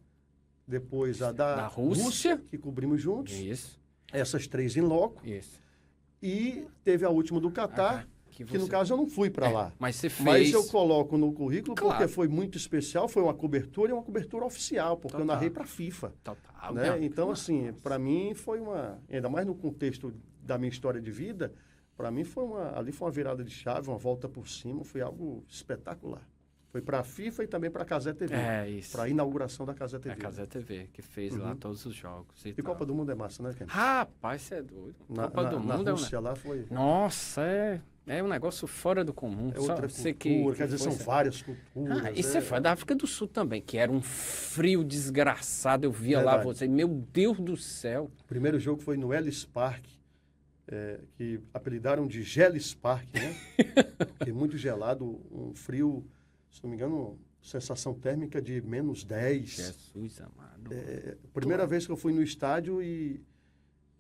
Depois a da Rússia, que cobrimos juntos. Isso. Essas 3 em loco. Isso. E teve a última do Catar, que no caso eu não fui para lá. Mas você fez. Mas eu coloco no currículo Claro. porque foi muito especial, foi uma cobertura e uma cobertura oficial, porque eu Total. narrei para a FIFA. Total, Né? meu. Então, assim, para mim foi ainda mais no contexto da minha história de vida, para mim ali foi uma virada de chave, uma volta por cima, foi algo espetacular. Foi para a FIFA e também para a Casé TV. É isso. Para a inauguração da Casé É TV. a Casé TV, que fez lá todos os jogos. E E Copa do Mundo é massa, né, Ken? Rapaz, você é doido. Copa do Na Mundo é um. Rússia lá foi... Nossa, é um negócio fora do comum. É outra Só cultura, quer dizer, são várias culturas. E você foi da África do Sul também, que era um frio desgraçado. Eu via lá Verdade. você, meu Deus do céu. O primeiro jogo foi no Ellis Park, que apelidaram de Gelis Park, né? Porque muito gelado, um frio, se não me engano, sensação térmica de menos 10. Jesus amado. Primeira vez que eu fui no estádio e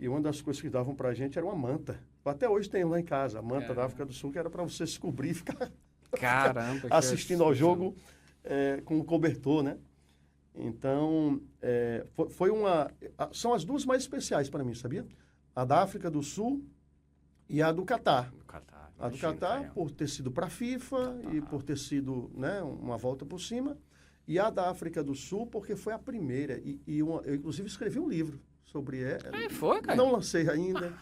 uma das coisas que davam pra gente era uma manta. Até hoje tenho lá em casa, a manta da África do Sul, que era para você se cobrir e ficar Caramba. que assistindo ao absurdo. jogo com o cobertor, né? Então, são as duas mais especiais para mim, sabia? A da África do Sul e a do Catar. Do Catar, A do imagino, Catar, Caio. por ter sido para a FIFA e por ter sido, né, uma volta por cima. E a da África do Sul, porque foi a primeira. Eu, inclusive, escrevi um livro sobre ela. Foi, cara. Não lancei ainda.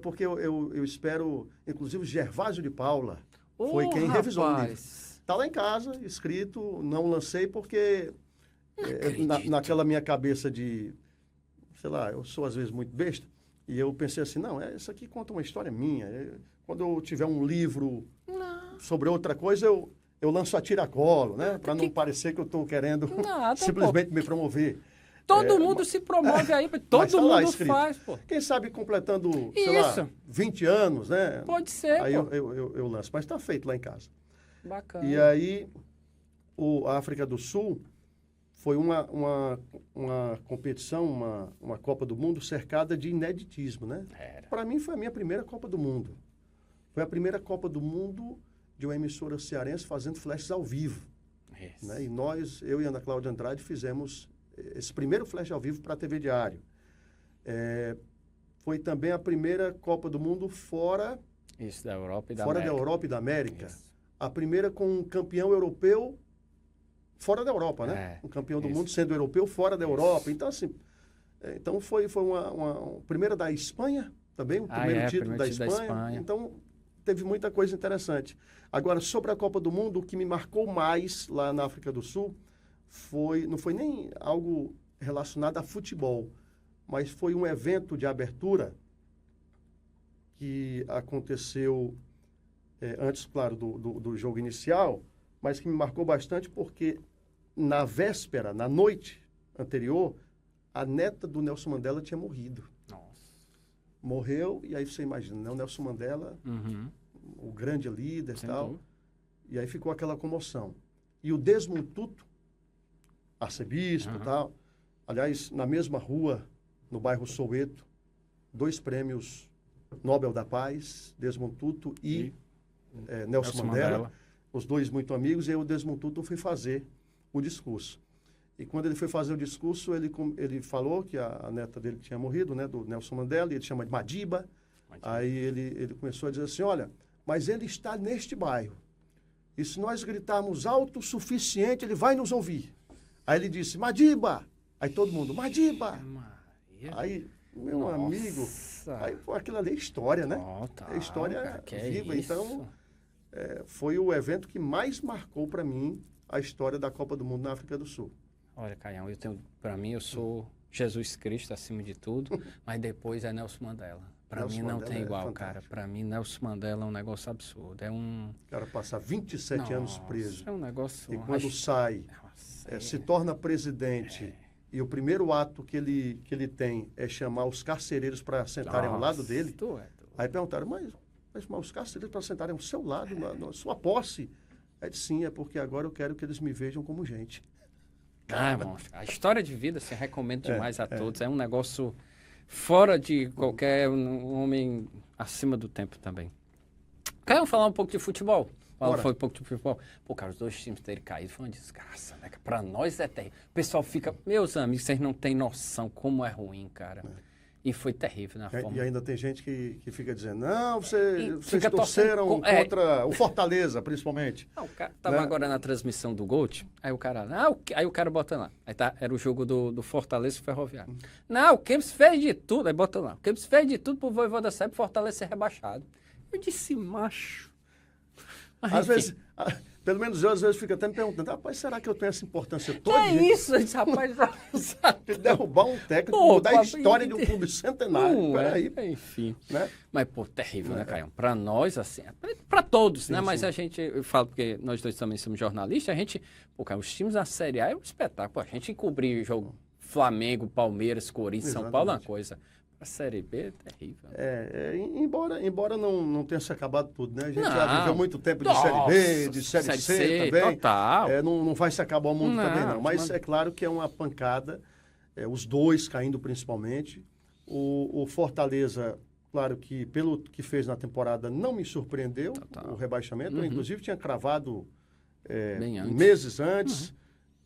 Porque eu espero, inclusive, o Gervásio de Paula foi quem revisou o livro. Está lá em casa, escrito, não lancei porque naquela minha cabeça de, sei lá, eu sou às vezes muito besta, e eu pensei assim, não, isso aqui conta uma história minha. Quando eu tiver um livro sobre outra coisa, eu lanço a tiracolo, né? Para não parecer que eu estou querendo simplesmente me promover. Todo mundo se promove aí, todo tá lá mundo escrito. faz, pô. Quem sabe completando, sei lá, 20 anos, né? Pode ser, Aí pô. eu lanço, mas está feito lá em casa. Bacana. E aí, a África do Sul foi uma competição, uma Copa do Mundo cercada de ineditismo, né? Para mim, foi a minha primeira Copa do Mundo. Foi a primeira Copa do Mundo de uma emissora cearense fazendo flashes ao vivo. Né? E eu e Ana Cláudia Andrade, fizemos esse primeiro flash ao vivo para a TV Diário. Foi também a primeira Copa do Mundo fora Isso, da Europa e da fora América. da Europa e da América. Isso. A primeira com um campeão europeu fora da Europa, né? Um campeão do isso. mundo sendo europeu fora da Europa. Então, assim, foi uma primeira da Espanha também, o primeiro título da Espanha. Então, teve muita coisa interessante. Agora, sobre a Copa do Mundo, o que me marcou mais lá na África do Sul não foi nem algo relacionado a futebol, mas foi um evento de abertura que aconteceu antes, claro, do jogo inicial, mas que me marcou bastante porque na véspera, na noite anterior, a neta do Nelson Mandela tinha morrido. Nossa. Morreu, e aí você imagina, né? O Nelson Mandela, o grande líder e tal, e aí ficou aquela comoção. E o Desmond Tutu, arcebispo e tal, aliás, na mesma rua, no bairro Soweto, 2 prêmios Nobel da Paz, Desmond Tutu e Nelson Mandela, os dois muito amigos, e aí o Desmond Tutu foi fazer o discurso. E quando ele foi fazer o discurso, ele falou que a neta dele tinha morrido, né, do Nelson Mandela, e ele chama de Madiba. Aí ele começou a dizer assim, olha, mas ele está neste bairro, e se nós gritarmos alto o suficiente, ele vai nos ouvir. Aí ele disse, Madiba! Aí todo mundo, Madiba! Aí, meu amigo, aí aquilo ali é história, né? É história viva. Então, foi o evento que mais marcou para mim a história da Copa do Mundo na África do Sul. Olha, Caião, para mim, eu sou Jesus Cristo acima de tudo, mas depois é Nelson Mandela. Para mim não tem igual, cara. Para mim, Nelson Mandela é um negócio absurdo. O cara passa 27 anos preso. É um negócio... E quando sai, se torna presidente, e o primeiro ato que ele tem é chamar os carcereiros para sentarem ao lado dele. Aí perguntaram, mas os carcereiros para sentarem ao seu lado, na sua posse? Aí disse, sim, é porque agora eu quero que eles me vejam como gente. Irmão, a história de vida, assim, recomendo demais a todos. É um negócio fora de qualquer homem acima do tempo também. Quero falar um pouco de futebol. Foi um pouco de futebol. Pô, cara, os 2 times terem caído foi uma desgraça, né? Pra nós é terrível. O pessoal fica... Meus amigos, vocês não têm noção como é ruim, cara. E foi terrível, né? E ainda tem gente que fica dizendo, não, vocês fica torceram torcendo contra o Fortaleza, principalmente. Não, o cara tava agora na transmissão do Gold, aí o cara, aí o cara bota lá, aí era o jogo do Fortaleza e Ferroviário. Não, o Kempis fez de tudo, aí bota lá, o Kempis fez de tudo pro Vojvoda sair pro Fortaleza ser rebaixado. Eu disse, macho. Mas, às vezes, pelo menos eu, às vezes, fico até me perguntando, rapaz, será que eu tenho essa importância toda? É isso, eu disse, rapaz, de derrubar um técnico, mudar a história de um clube centenário. Peraí. Enfim. Né? Mas, pô, terrível, né, Caio? Pra nós, assim, pra todos, sim, né? Mas a gente, eu falo porque nós dois também somos jornalistas, a gente, pô, cara, os times da Série A é um espetáculo. Pô, a gente cobrir jogo Flamengo, Palmeiras, Corinthians, São Paulo é uma coisa. A Série B é terrível. Embora não tenha se acabado tudo, né? A gente já viveu muito tempo de Série B, de Série C também. Total. Não vai se acabar o mundo também, não. Mas é claro que é uma pancada, os dois caindo principalmente. O Fortaleza, claro que pelo que fez na temporada, não me surpreendeu o rebaixamento. Eu, inclusive, tinha cravado meses antes.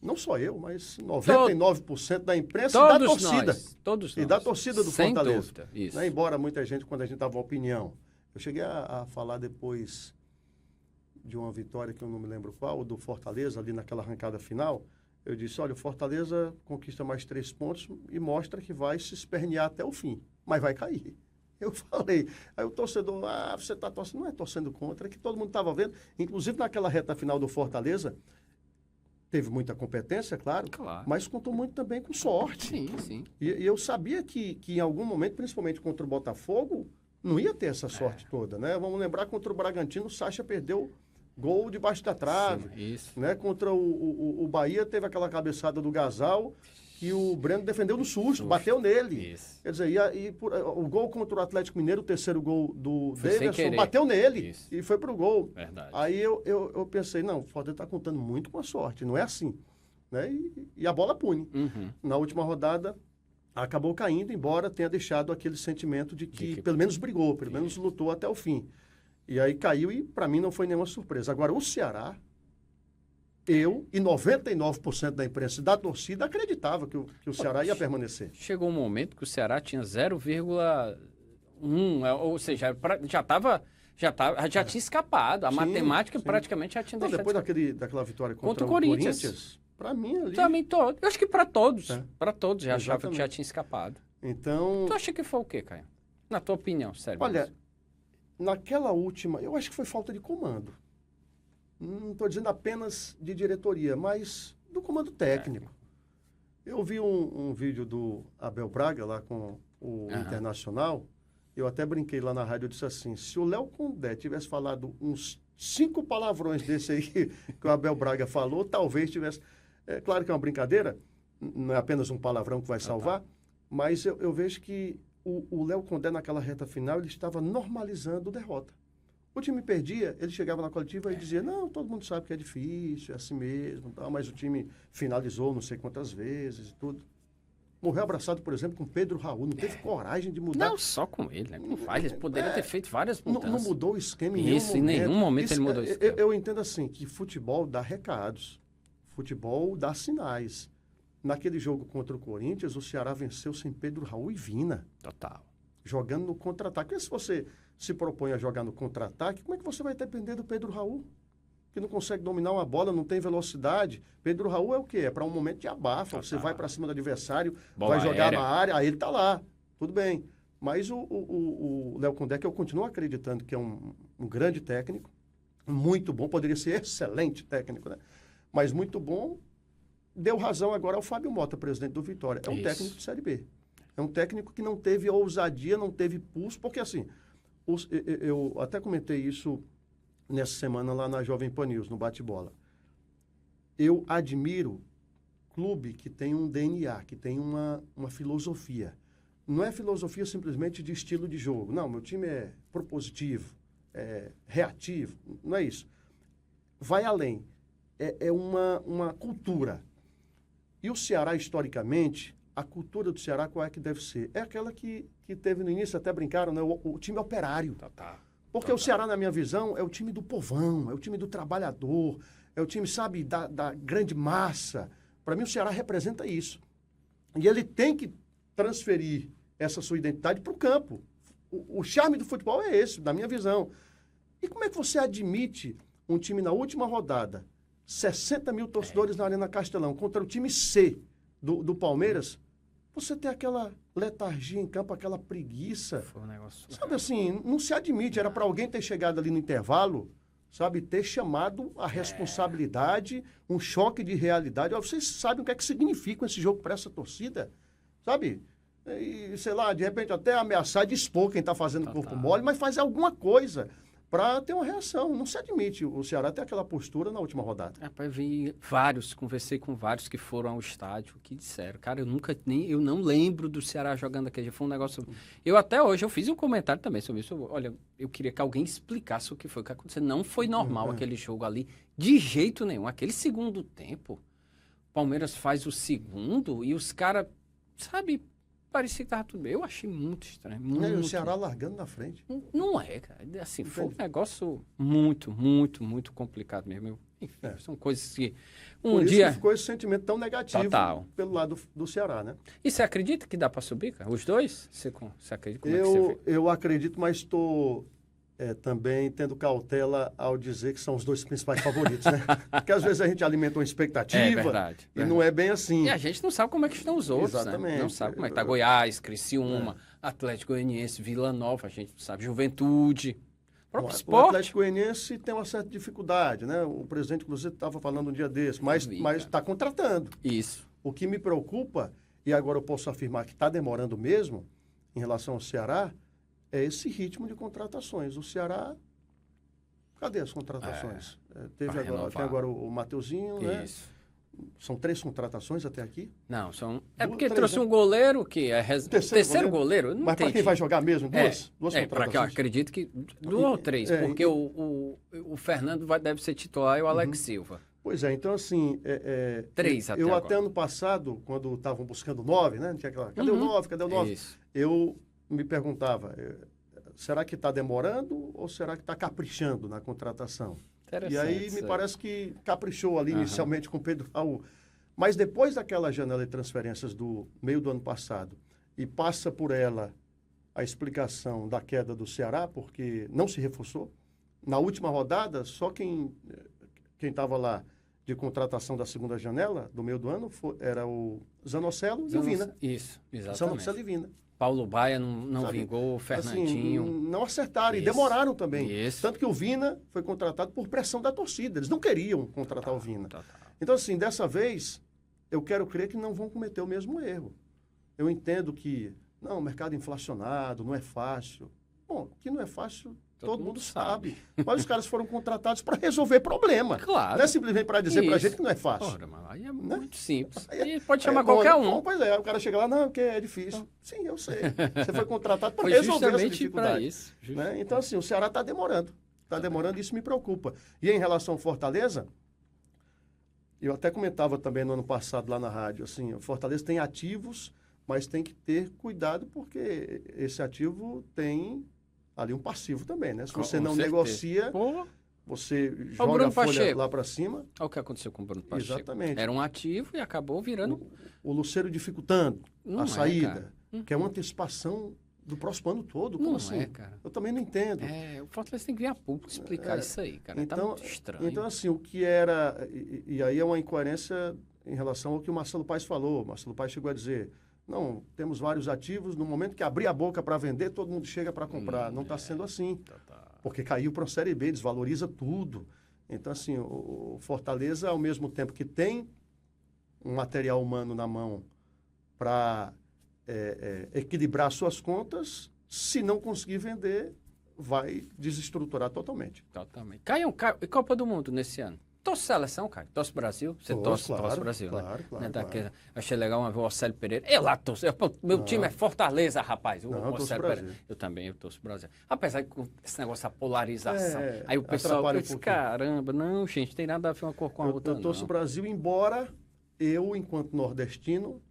Não só eu, mas 99% da imprensa e da torcida. Todos nós. E da torcida do Sem Fortaleza. Dúvida, isso. Né? Embora muita gente, quando a gente dava uma opinião, eu cheguei a falar depois de uma vitória, que eu não me lembro qual, do Fortaleza, ali naquela arrancada final, eu disse, olha, o Fortaleza conquista mais 3 pontos e mostra que vai se espernear até o fim, mas vai cair. Eu falei, aí o torcedor, você está torcendo, não é torcendo contra, é que todo mundo estava vendo, inclusive naquela reta final do Fortaleza, teve muita competência, claro, mas contou muito também com sorte. Sim, sim. E eu sabia que em algum momento, principalmente contra o Botafogo, não ia ter essa sorte toda, né? Vamos lembrar, contra o Bragantino, o Sacha perdeu gol debaixo da trave. Sim, isso. Né? Contra o Bahia, teve aquela cabeçada do Gasal, que o Breno defendeu no susto, bateu nele. Isso. Quer dizer, o gol contra o Atlético Mineiro, o terceiro gol do Davidson, bateu nele. Isso. E foi pro gol. Verdade. Aí eu pensei, não, o Fortaleza está contando muito com a sorte, não é assim. Né? E a bola pune. Na última rodada, acabou caindo, embora tenha deixado aquele sentimento de que pelo menos brigou, pelo menos lutou até o fim. E aí caiu e, para mim, não foi nenhuma surpresa. Agora, o Ceará, eu e 99% da imprensa e da torcida acreditava que o Ceará ia permanecer. Chegou um momento que o Ceará tinha 0,1, ou seja, já tinha escapado. A matemática praticamente já tinha deixado. Depois daquela vitória contra o Corinthians, para mim ali... Também todo. Eu acho que para todos. Para todos já achava que já tinha escapado. Então... Tu acha que foi o quê, Caio? Na tua opinião, sério. Olha, naquela última, eu acho que foi falta de comando. Não estou dizendo apenas de diretoria, mas do comando técnico. Eu vi um vídeo do Abel Braga lá com o Internacional. Eu até brinquei lá na rádio, eu disse assim, se o Léo Condé tivesse falado uns 5 palavrões desse aí que o Abel Braga falou, talvez tivesse... É claro que é uma brincadeira, não é apenas um palavrão que vai salvar, mas eu vejo que o Léo Condé, naquela reta final, ele estava normalizando a derrota. O time perdia, ele chegava na coletiva e dizia, não, todo mundo sabe que é difícil, é assim mesmo, mas o time finalizou não sei quantas vezes e tudo. Morreu abraçado, por exemplo, com Pedro Raul, não teve coragem de mudar. Não, só com ele, né? Ele poderia ter feito várias mudanças. Não mudou o esquema em nenhum momento ele mudou o esquema. Eu entendo assim, que futebol dá recados, futebol dá sinais. Naquele jogo contra o Corinthians, o Ceará venceu sem Pedro Raul e Vina. Total. Jogando no contra-ataque. E se você se propõe a jogar no contra-ataque, como é que você vai depender do Pedro Raul? Que não consegue dominar uma bola, não tem velocidade. Pedro Raul é o quê? É para um momento de abafa. Você vai para cima do adversário, bola vai jogar aérea na área, aí ele está lá. Tudo bem. Mas o Léo Condé, que eu continuo acreditando que é um grande técnico, muito bom, poderia ser excelente técnico, né? Mas muito bom, deu razão agora ao Fábio Mota, presidente do Vitória. É um técnico de Série B. É um técnico que não teve ousadia, não teve pulso, porque assim, eu até comentei isso nessa semana lá na Jovem Pan News, no Bate-Bola. Eu admiro clube que tem um DNA, que tem uma filosofia. Não é filosofia simplesmente de estilo de jogo. Não, meu time é propositivo, é reativo, não é isso. Vai além. É uma cultura. E o Ceará, historicamente, a cultura do Ceará, qual é que deve ser? É aquela que teve no início, até brincaram, né? O time operário. Porque o Ceará, na minha visão, é o time do povão, é o time do trabalhador, é o time, sabe, da grande massa. Para mim, o Ceará representa isso. E ele tem que transferir essa sua identidade para o campo. O charme do futebol é esse, da minha visão. E como é que você admite um time na última rodada, 60 mil torcedores na Arena Castelão, contra o time C do Palmeiras, você tem aquela letargia em campo, aquela preguiça. Foi um negócio... Sabe assim, não se admite. Era para alguém ter chegado ali no intervalo, sabe, ter chamado a responsabilidade, um choque de realidade. Ó, vocês sabem o que é que significa esse jogo para essa torcida, sabe? E, sei lá, de repente até ameaçar de expor quem está fazendo corpo mole, mas fazer alguma coisa para ter uma reação. Não se admite o Ceará ter aquela postura na última rodada. Rapaz, vi vários, conversei com vários que foram ao estádio, que disseram, cara, eu não lembro do Ceará jogando aquele, foi um negócio... Eu até hoje, eu fiz um comentário também sobre isso, olha, eu queria que alguém explicasse o que foi que aconteceu, não foi normal aquele jogo ali, de jeito nenhum, aquele segundo tempo, o Palmeiras faz o segundo e os caras, sabe... Parecia que tava tudo bem. Eu achei muito estranho. O Ceará largando na frente. Não é, cara. Assim, foi um negócio muito, muito, muito complicado mesmo. Enfim, são coisas que Por isso que ficou esse sentimento tão negativo pelo lado do Ceará, né? E você acredita que dá para subir, cara? Os dois? Você acredita? Como é que você vê? Eu acredito, mas estou também tendo cautela ao dizer que são os dois principais favoritos, né? Porque às vezes a gente alimenta uma expectativa verdade. Não é bem assim. E a gente não sabe como é que estão os outros, Exatamente. Né? Não sabe como é que tá Goiás, Criciúma, Atlético Goianiense, Vila Nova, a gente não sabe, Juventude. O Atlético Goianiense tem uma certa dificuldade, né? O presidente, inclusive, estava falando um dia desse, mas está contratando. Isso. O que me preocupa, e agora eu posso afirmar que está demorando mesmo, em relação ao Ceará, é esse ritmo de contratações. O Ceará, cadê as contratações? Tem agora o Mateuzinho, né? Isso. São 3 contratações até aqui? Não, são... porque trouxe um goleiro que é... Terceiro goleiro? Mas para quem vai jogar mesmo? Duas contratações? Para que eu acredito que 2 ou 3, porque o Fernando deve ser titular e o Alex Silva. Pois é, então assim... 3 até eu agora. até ano passado, quando estavam buscando 9, né? Tinha aquela, cadê o 9? Cadê o 9? Isso. Eu me perguntava, será que está demorando ou será que está caprichando na contratação? E aí me parece que caprichou ali inicialmente com o Pedro Raul. Mas depois daquela janela de transferências do meio do ano passado e passa por ela a explicação da queda do Ceará, porque não se reforçou. Na última rodada, só quem estava lá de contratação da segunda janela do meio do ano era o Zanocelo e o Vina. Isso, exatamente. Zanocelo e Vina. Paulo Baia não vingou, o Fernandinho... Assim, não acertaram e demoraram também. Isso. Tanto que o Vina foi contratado por pressão da torcida. Eles não queriam contratar o Vina. Então, assim, dessa vez, eu quero crer que não vão cometer o mesmo erro. Eu entendo que, o mercado inflacionado, não é fácil. Bom, que não é fácil, todo mundo sabe. Mas os caras foram contratados para resolver problema. Claro. não é simplesmente para dizer para a gente que não é fácil. Ora, mas aí é muito simples. Aí pode chamar qualquer um. Pois é, o cara chega lá, não, porque é difícil. Sim, eu sei. Você foi contratado para resolver essa dificuldade. Isso, né? Então, assim, o Ceará está demorando. Está demorando e isso me preocupa. E em relação ao Fortaleza, eu até comentava também no ano passado lá na rádio, assim, o Fortaleza tem ativos, mas tem que ter cuidado porque esse ativo tem ali um passivo também, né? Se você não negocia, você joga a folha lá para cima. Olha o que aconteceu com o Bruno Pacheco. Exatamente. Era um ativo e acabou virando... O Lucero dificultando a saída, que é uma antecipação do próximo ano todo. Como assim? Cara. Eu também não entendo. O Fortaleza tem que vir a público explicar isso aí, cara. Então, tá muito estranho. Então, assim, o que era... E aí é uma incoerência em relação ao que o Marcelo Paes falou. O Marcelo Paes chegou a dizer... Não, temos vários ativos. No momento que abrir a boca para vender, todo mundo chega para comprar. Não está sendo assim. Porque caiu para a Série B, desvaloriza tudo. Então, assim, o Fortaleza, ao mesmo tempo que tem um material humano na mão para equilibrar suas contas, se não conseguir vender, vai desestruturar totalmente. Totalmente. Caiu Copa do Mundo nesse ano. Torce seleção, cara. Torce Brasil. Você torce Brasil, claro, né? Claro. Achei legal uma vez o Océlio Pereira. Eu lá torço. Meu time é Fortaleza, rapaz. O Océlio Pereira. Eu torço Brasil. Apesar que esse negócio da polarização. Aí o pessoal diz, caramba, não, gente, tem nada a ver uma cor com a outra, Eu torço Brasil, embora eu, enquanto nordestino,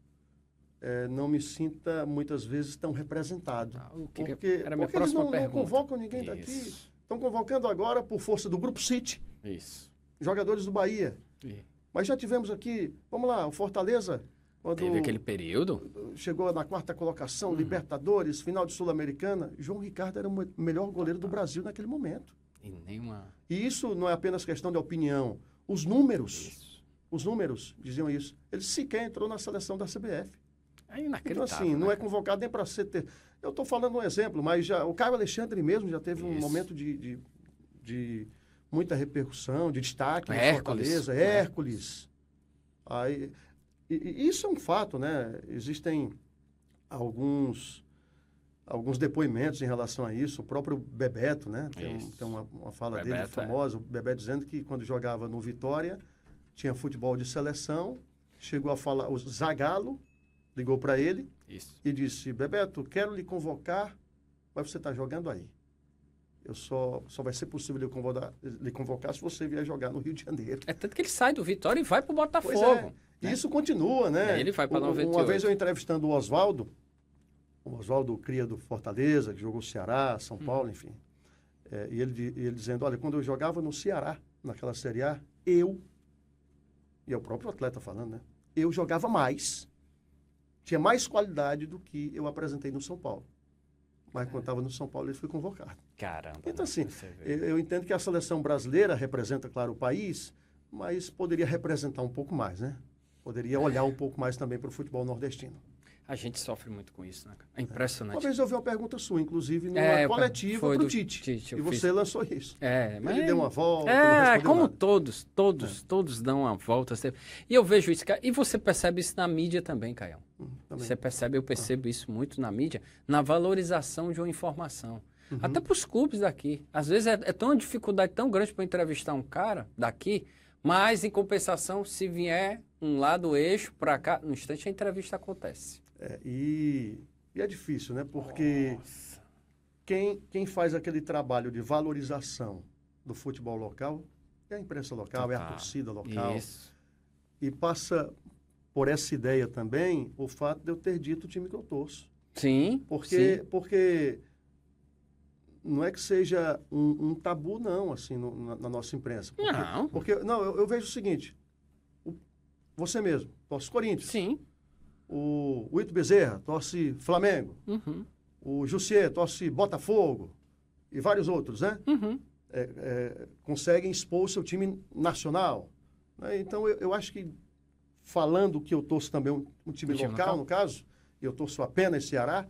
não me sinta muitas vezes tão representado. Porque eles não convocam ninguém daqui. Estão convocando agora por força do Grupo City. Isso. Jogadores do Bahia. Mas já tivemos aqui, vamos lá, o Fortaleza Quando Teve aquele período? chegou na quarta colocação, Libertadores, final de Sul-Americana, João Ricardo era o melhor goleiro do Brasil naquele momento. E nenhuma... E isso não é apenas questão de opinião. Os números diziam isso. Ele sequer entrou na seleção da CBF. É Então, inacreditável. assim, não é convocado nem para ser... Eu estou falando um exemplo, mas já, o Caio Alexandre mesmo já teve um momento de muita repercussão, de destaque. Hércules. Hércules. Aí, e isso é um fato, né? Existem alguns depoimentos em relação a isso. O próprio Bebeto, né? Tem uma fala dele famosa, o Bebeto dizendo que quando jogava no Vitória, tinha futebol de seleção, chegou a falar, o Zagallo ligou para ele e disse, Bebeto, quero lhe convocar, mas você está jogando aí. Só vai ser possível lhe convocar se você vier jogar no Rio de Janeiro. É tanto que ele sai do Vitória e vai para o Botafogo. Pois é. E isso continua, né? E aí ele vai para 98. Uma vez eu entrevistando o Oswaldo cria do Fortaleza, que jogou Ceará, São Paulo, enfim. E ele dizendo, olha, quando eu jogava no Ceará, naquela Série A, e é o próprio atleta falando, né? Eu jogava mais, tinha mais qualidade do que eu apresentei no São Paulo. Mas quando estava no São Paulo, ele foi convocado. Caramba. Então, assim, eu entendo que a seleção brasileira representa, claro, o país, mas poderia representar um pouco mais, né? Poderia olhar um pouco mais também para o futebol nordestino. A gente sofre muito com isso, né? É impressionante. Uma vez eu vi uma pergunta sua, inclusive, numa coletiva para o Tite. E você lançou isso. Mas... Ele deu uma volta, como nada. todos dão uma volta. E eu vejo isso, e você percebe isso na mídia também, Caião. Você percebe, eu percebo isso muito na mídia, na valorização de uma informação. Até para os clubes daqui. Às vezes é uma dificuldade tão grande para entrevistar um cara daqui, mas, em compensação, se vier um lá do eixo para cá, no instante a entrevista acontece. E é difícil, né? Porque quem faz aquele trabalho de valorização do futebol local é a imprensa local, é a torcida local. Isso. E passa por essa ideia também o fato de eu ter dito o time que eu torço. Sim. Porque não é que seja um tabu, não, assim, na nossa imprensa. Porque eu vejo o seguinte, você mesmo, torce Corinthians. Sim. O Ito Bezerra torce Flamengo. O Jussier torce Botafogo. E vários outros, né? Conseguem expor o seu time nacional. Né? Então, eu acho que, falando que eu torço também um time local, no caso, e eu torço apenas Ceará,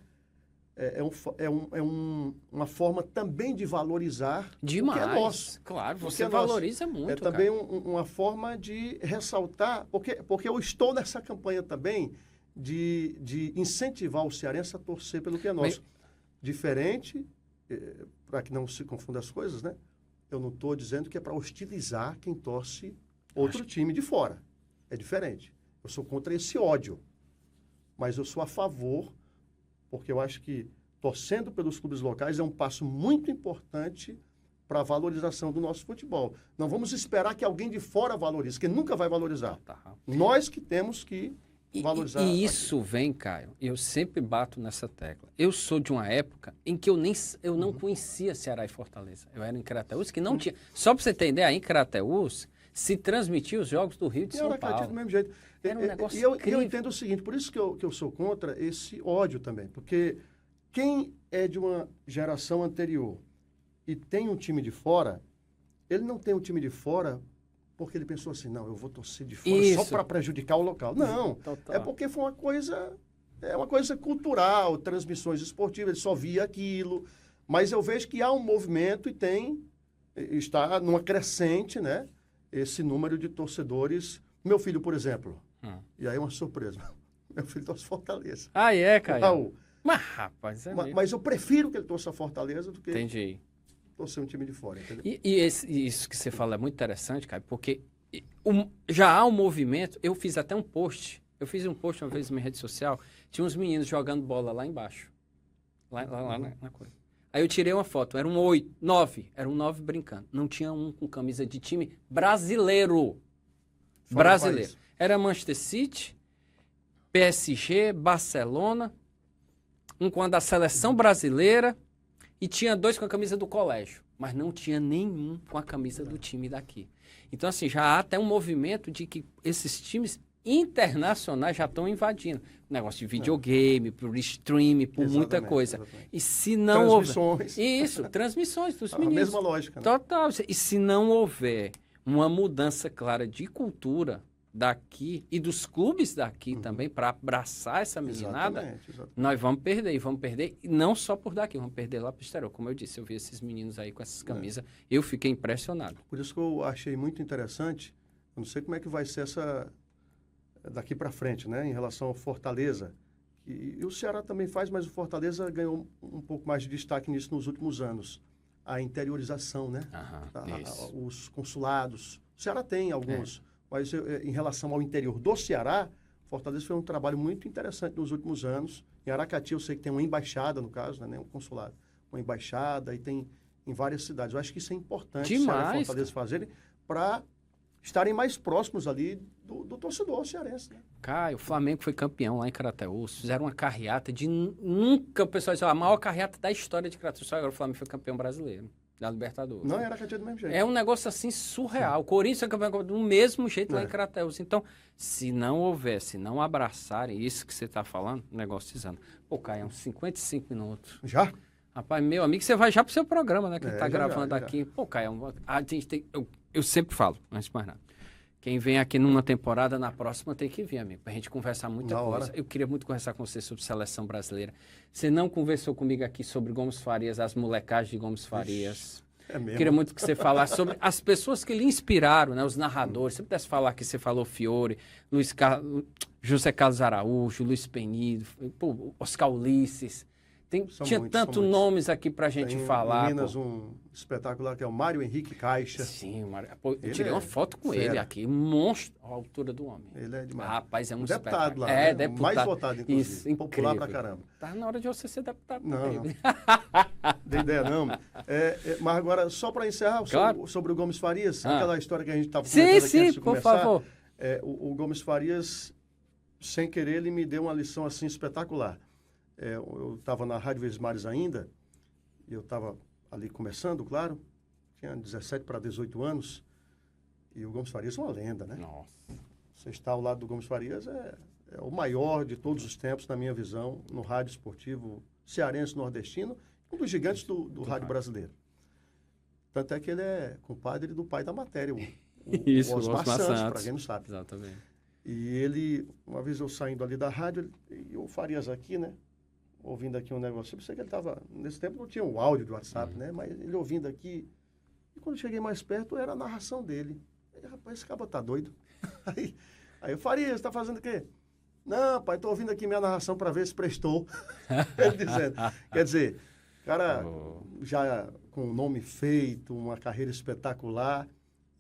uma forma também de valorizar demais. O que é nosso. Claro, você valoriza muito. É também uma forma de ressaltar, porque eu estou nessa campanha também de incentivar o cearense a torcer pelo que é nosso. Diferente, para que não se confunda as coisas, né? Eu não estou dizendo que é para hostilizar quem torce outro time de fora. É diferente. Eu sou contra esse ódio. Mas eu sou a favor, porque eu acho que torcendo pelos clubes locais é um passo muito importante para a valorização do nosso futebol. Não vamos esperar que alguém de fora valorize, que nunca vai valorizar. Nós que temos que valorizar. E isso vem, Caio, eu sempre bato nessa tecla. Eu sou de uma época em que eu não conhecia Ceará e Fortaleza. Eu era em Crateús, que não tinha... Só para você ter ideia, em Crateús se transmitia os jogos do Rio de São Paulo. Do mesmo jeito. Era um negócio eu entendo o seguinte, por isso que eu sou contra esse ódio também, porque quem é de uma geração anterior e tem um time de fora, ele não tem um time de fora porque ele pensou assim, não, eu vou torcer de fora só para prejudicar o local. Não, é porque foi uma coisa cultural, transmissões esportivas, ele só via aquilo, mas eu vejo que há um movimento está numa crescente, né, esse número de torcedores. Meu filho, por exemplo, e aí é uma surpresa, meu filho torce Fortaleza. Ah, é, Caio? Raul. Mas, rapaz, mas eu prefiro que ele torça Fortaleza do que... Entendi. Torcer um time de fora, entendeu? Isso que você fala é muito interessante, Caio, porque já há um movimento. Eu fiz até um post. Eu fiz um post uma vez na minha rede social. Tinha uns meninos jogando bola lá embaixo. Lá na coisa. Aí eu tirei uma foto. Eram 9. Eram 9 brincando. Não tinha um com camisa de time brasileiro. Brasileiro. Era Manchester City, PSG, Barcelona. Um com a da seleção brasileira. E tinha 2 com a camisa do colégio, mas não tinha nenhum com a camisa do time daqui. Então, assim, já há até um movimento de que esses times internacionais já estão invadindo. Negócio de videogame, por streaming, por muita coisa. Exatamente. E se não houver... Transmissões. Isso, transmissões dos A meninos. mesma lógica, né? Total. E se não houver uma mudança clara de cultura daqui e dos clubes daqui também para abraçar essa meninada, Exatamente. nós vamos perder. E vamos perder, e não só por daqui, vamos perder lá para o exterior. Como eu disse, eu vi esses meninos aí com essas camisas, eu fiquei impressionado. Por isso que eu achei muito interessante, eu não sei como é que vai ser essa daqui para frente, né, em relação ao Fortaleza. E o Ceará também faz, mas o Fortaleza ganhou um pouco mais de destaque nisso nos últimos anos. A interiorização, né? Os consulados. O Ceará tem alguns, mas em relação ao interior do Ceará, Fortaleza fez um trabalho muito interessante nos últimos anos. Em Aracati eu sei que tem uma embaixada, no caso, né, um consulado, uma embaixada, e tem em várias cidades. Eu acho que isso é importante, demais, Ceará e Fortaleza fazerem para estarem mais próximos ali do torcedor cearense, né? Caio, o Flamengo foi campeão lá em Crateús, fizeram uma carreata de nunca, o pessoal disse, a maior carreata da história de Crateús, só agora o Flamengo foi campeão brasileiro, da Libertadores. Não, era Aracati do mesmo jeito. É um negócio assim surreal, o Corinthians foi campeão do mesmo jeito lá em Crateús, então, se não houvesse, se não abraçarem isso que você está falando, negociando. Pô, Caio, uns 55 minutos. Já? Rapaz, meu amigo, você vai já pro seu programa, né, que tá já, gravando já. aqui. Pô, Caio, a gente tem, eu sempre falo, antes de mais nada. Quem vem aqui numa temporada, na próxima tem que vir, amigo, pra gente conversar muita coisa. Eu queria muito conversar com você sobre seleção brasileira. Você não conversou comigo aqui sobre Gomes Farias, as molecagens de Gomes Farias. É mesmo. Queria muito que você falasse sobre as pessoas que lhe inspiraram, né, os narradores. Se você pudesse falar que você falou Fiore, José Carlos Araújo, Luiz Penido, pô, Oscar Ulisses. Tinha tantos nomes aqui pra gente falar. Em Minas, um espetacular que é o Mário Henrique Caixa. Sim, Mário. Pô, eu tirei uma foto com ele aqui, monstro à altura do homem. Ele é demais. Rapaz, é um deputado lá, né? deputado. Mais votado, inclusive. Isso, popular pra caramba. Tá na hora de você ser deputado. Não. Dei ideia não. Mas agora, só para encerrar, sobre o Gomes Farias, aquela história que a gente estava comentando aqui antes de começar. Por favor. O Gomes Farias, sem querer, ele me deu uma lição assim espetacular. Eu estava na Rádio Vesmares ainda, e eu estava ali começando, claro, tinha 17 para 18 anos, e o Gomes Farias é uma lenda, né? Nossa. Você está ao lado do Gomes Farias é o maior de todos os tempos, na minha visão, no rádio esportivo cearense nordestino, um dos gigantes do rádio brasileiro. Tanto é que ele é compadre do pai da matéria, o Osmar Santos, para quem não sabe. Exatamente. E ele, uma vez eu saindo ali da rádio, e o Farias aqui, né? Ouvindo aqui um negócio, eu sei que ele estava, nesse tempo não tinha o áudio do WhatsApp, né? Mas ele ouvindo aqui, e quando eu cheguei mais perto, era a narração dele. Aí, rapaz, esse cara tá doido. Aí o Farias, está fazendo o quê? Não, pai, estou ouvindo aqui minha narração para ver se prestou. Ele dizendo. Quer dizer, cara já com o nome feito, uma carreira espetacular,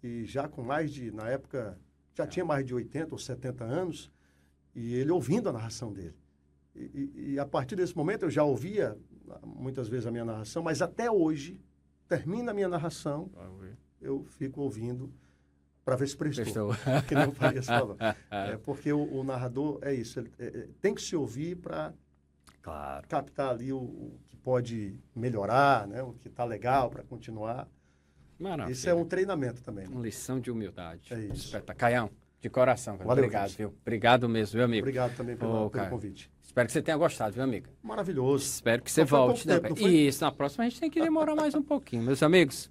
e já com mais de, na época, já tinha mais de 80 ou 70 anos, e ele ouvindo a narração dele. E a partir desse momento eu já ouvia muitas vezes a minha narração, mas até hoje, termina a minha narração, eu fico ouvindo para ver se prestou. Que não Farias falou. Porque o narrador é isso, ele, tem que se ouvir para captar ali o que pode melhorar, né? O que está legal para continuar. Maravilha. Isso é um treinamento também. Uma lição de humildade. É isso. Caião, de coração. Valeu, obrigado, viu? Obrigado mesmo, meu amigo. Obrigado também pelo convite. Espero que você tenha gostado, viu, amigo? Maravilhoso. Espero que você volte. Isso, na próxima a gente tem que demorar mais um pouquinho. Meus amigos,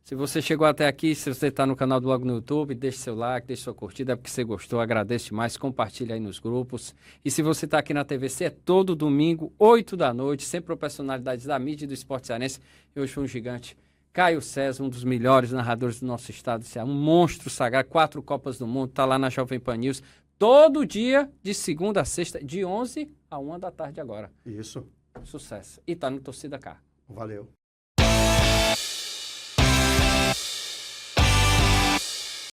se você chegou até aqui, se você está no canal do Blog no YouTube, deixe seu like, deixe sua curtida, é porque você gostou, agradeço demais, compartilha aí nos grupos. E se você está aqui na TVC, é todo domingo, 8 da noite, sempre personalidades da mídia e do esporte cearense. E hoje foi um gigante, Caio César, um dos melhores narradores do nosso estado, um monstro sagrado, 4 Copas do Mundo, está lá na Jovem Pan News, todo dia, de segunda a sexta, de 11 a 1 da tarde agora. Isso. Sucesso. E tá no Torcida Cá. Valeu.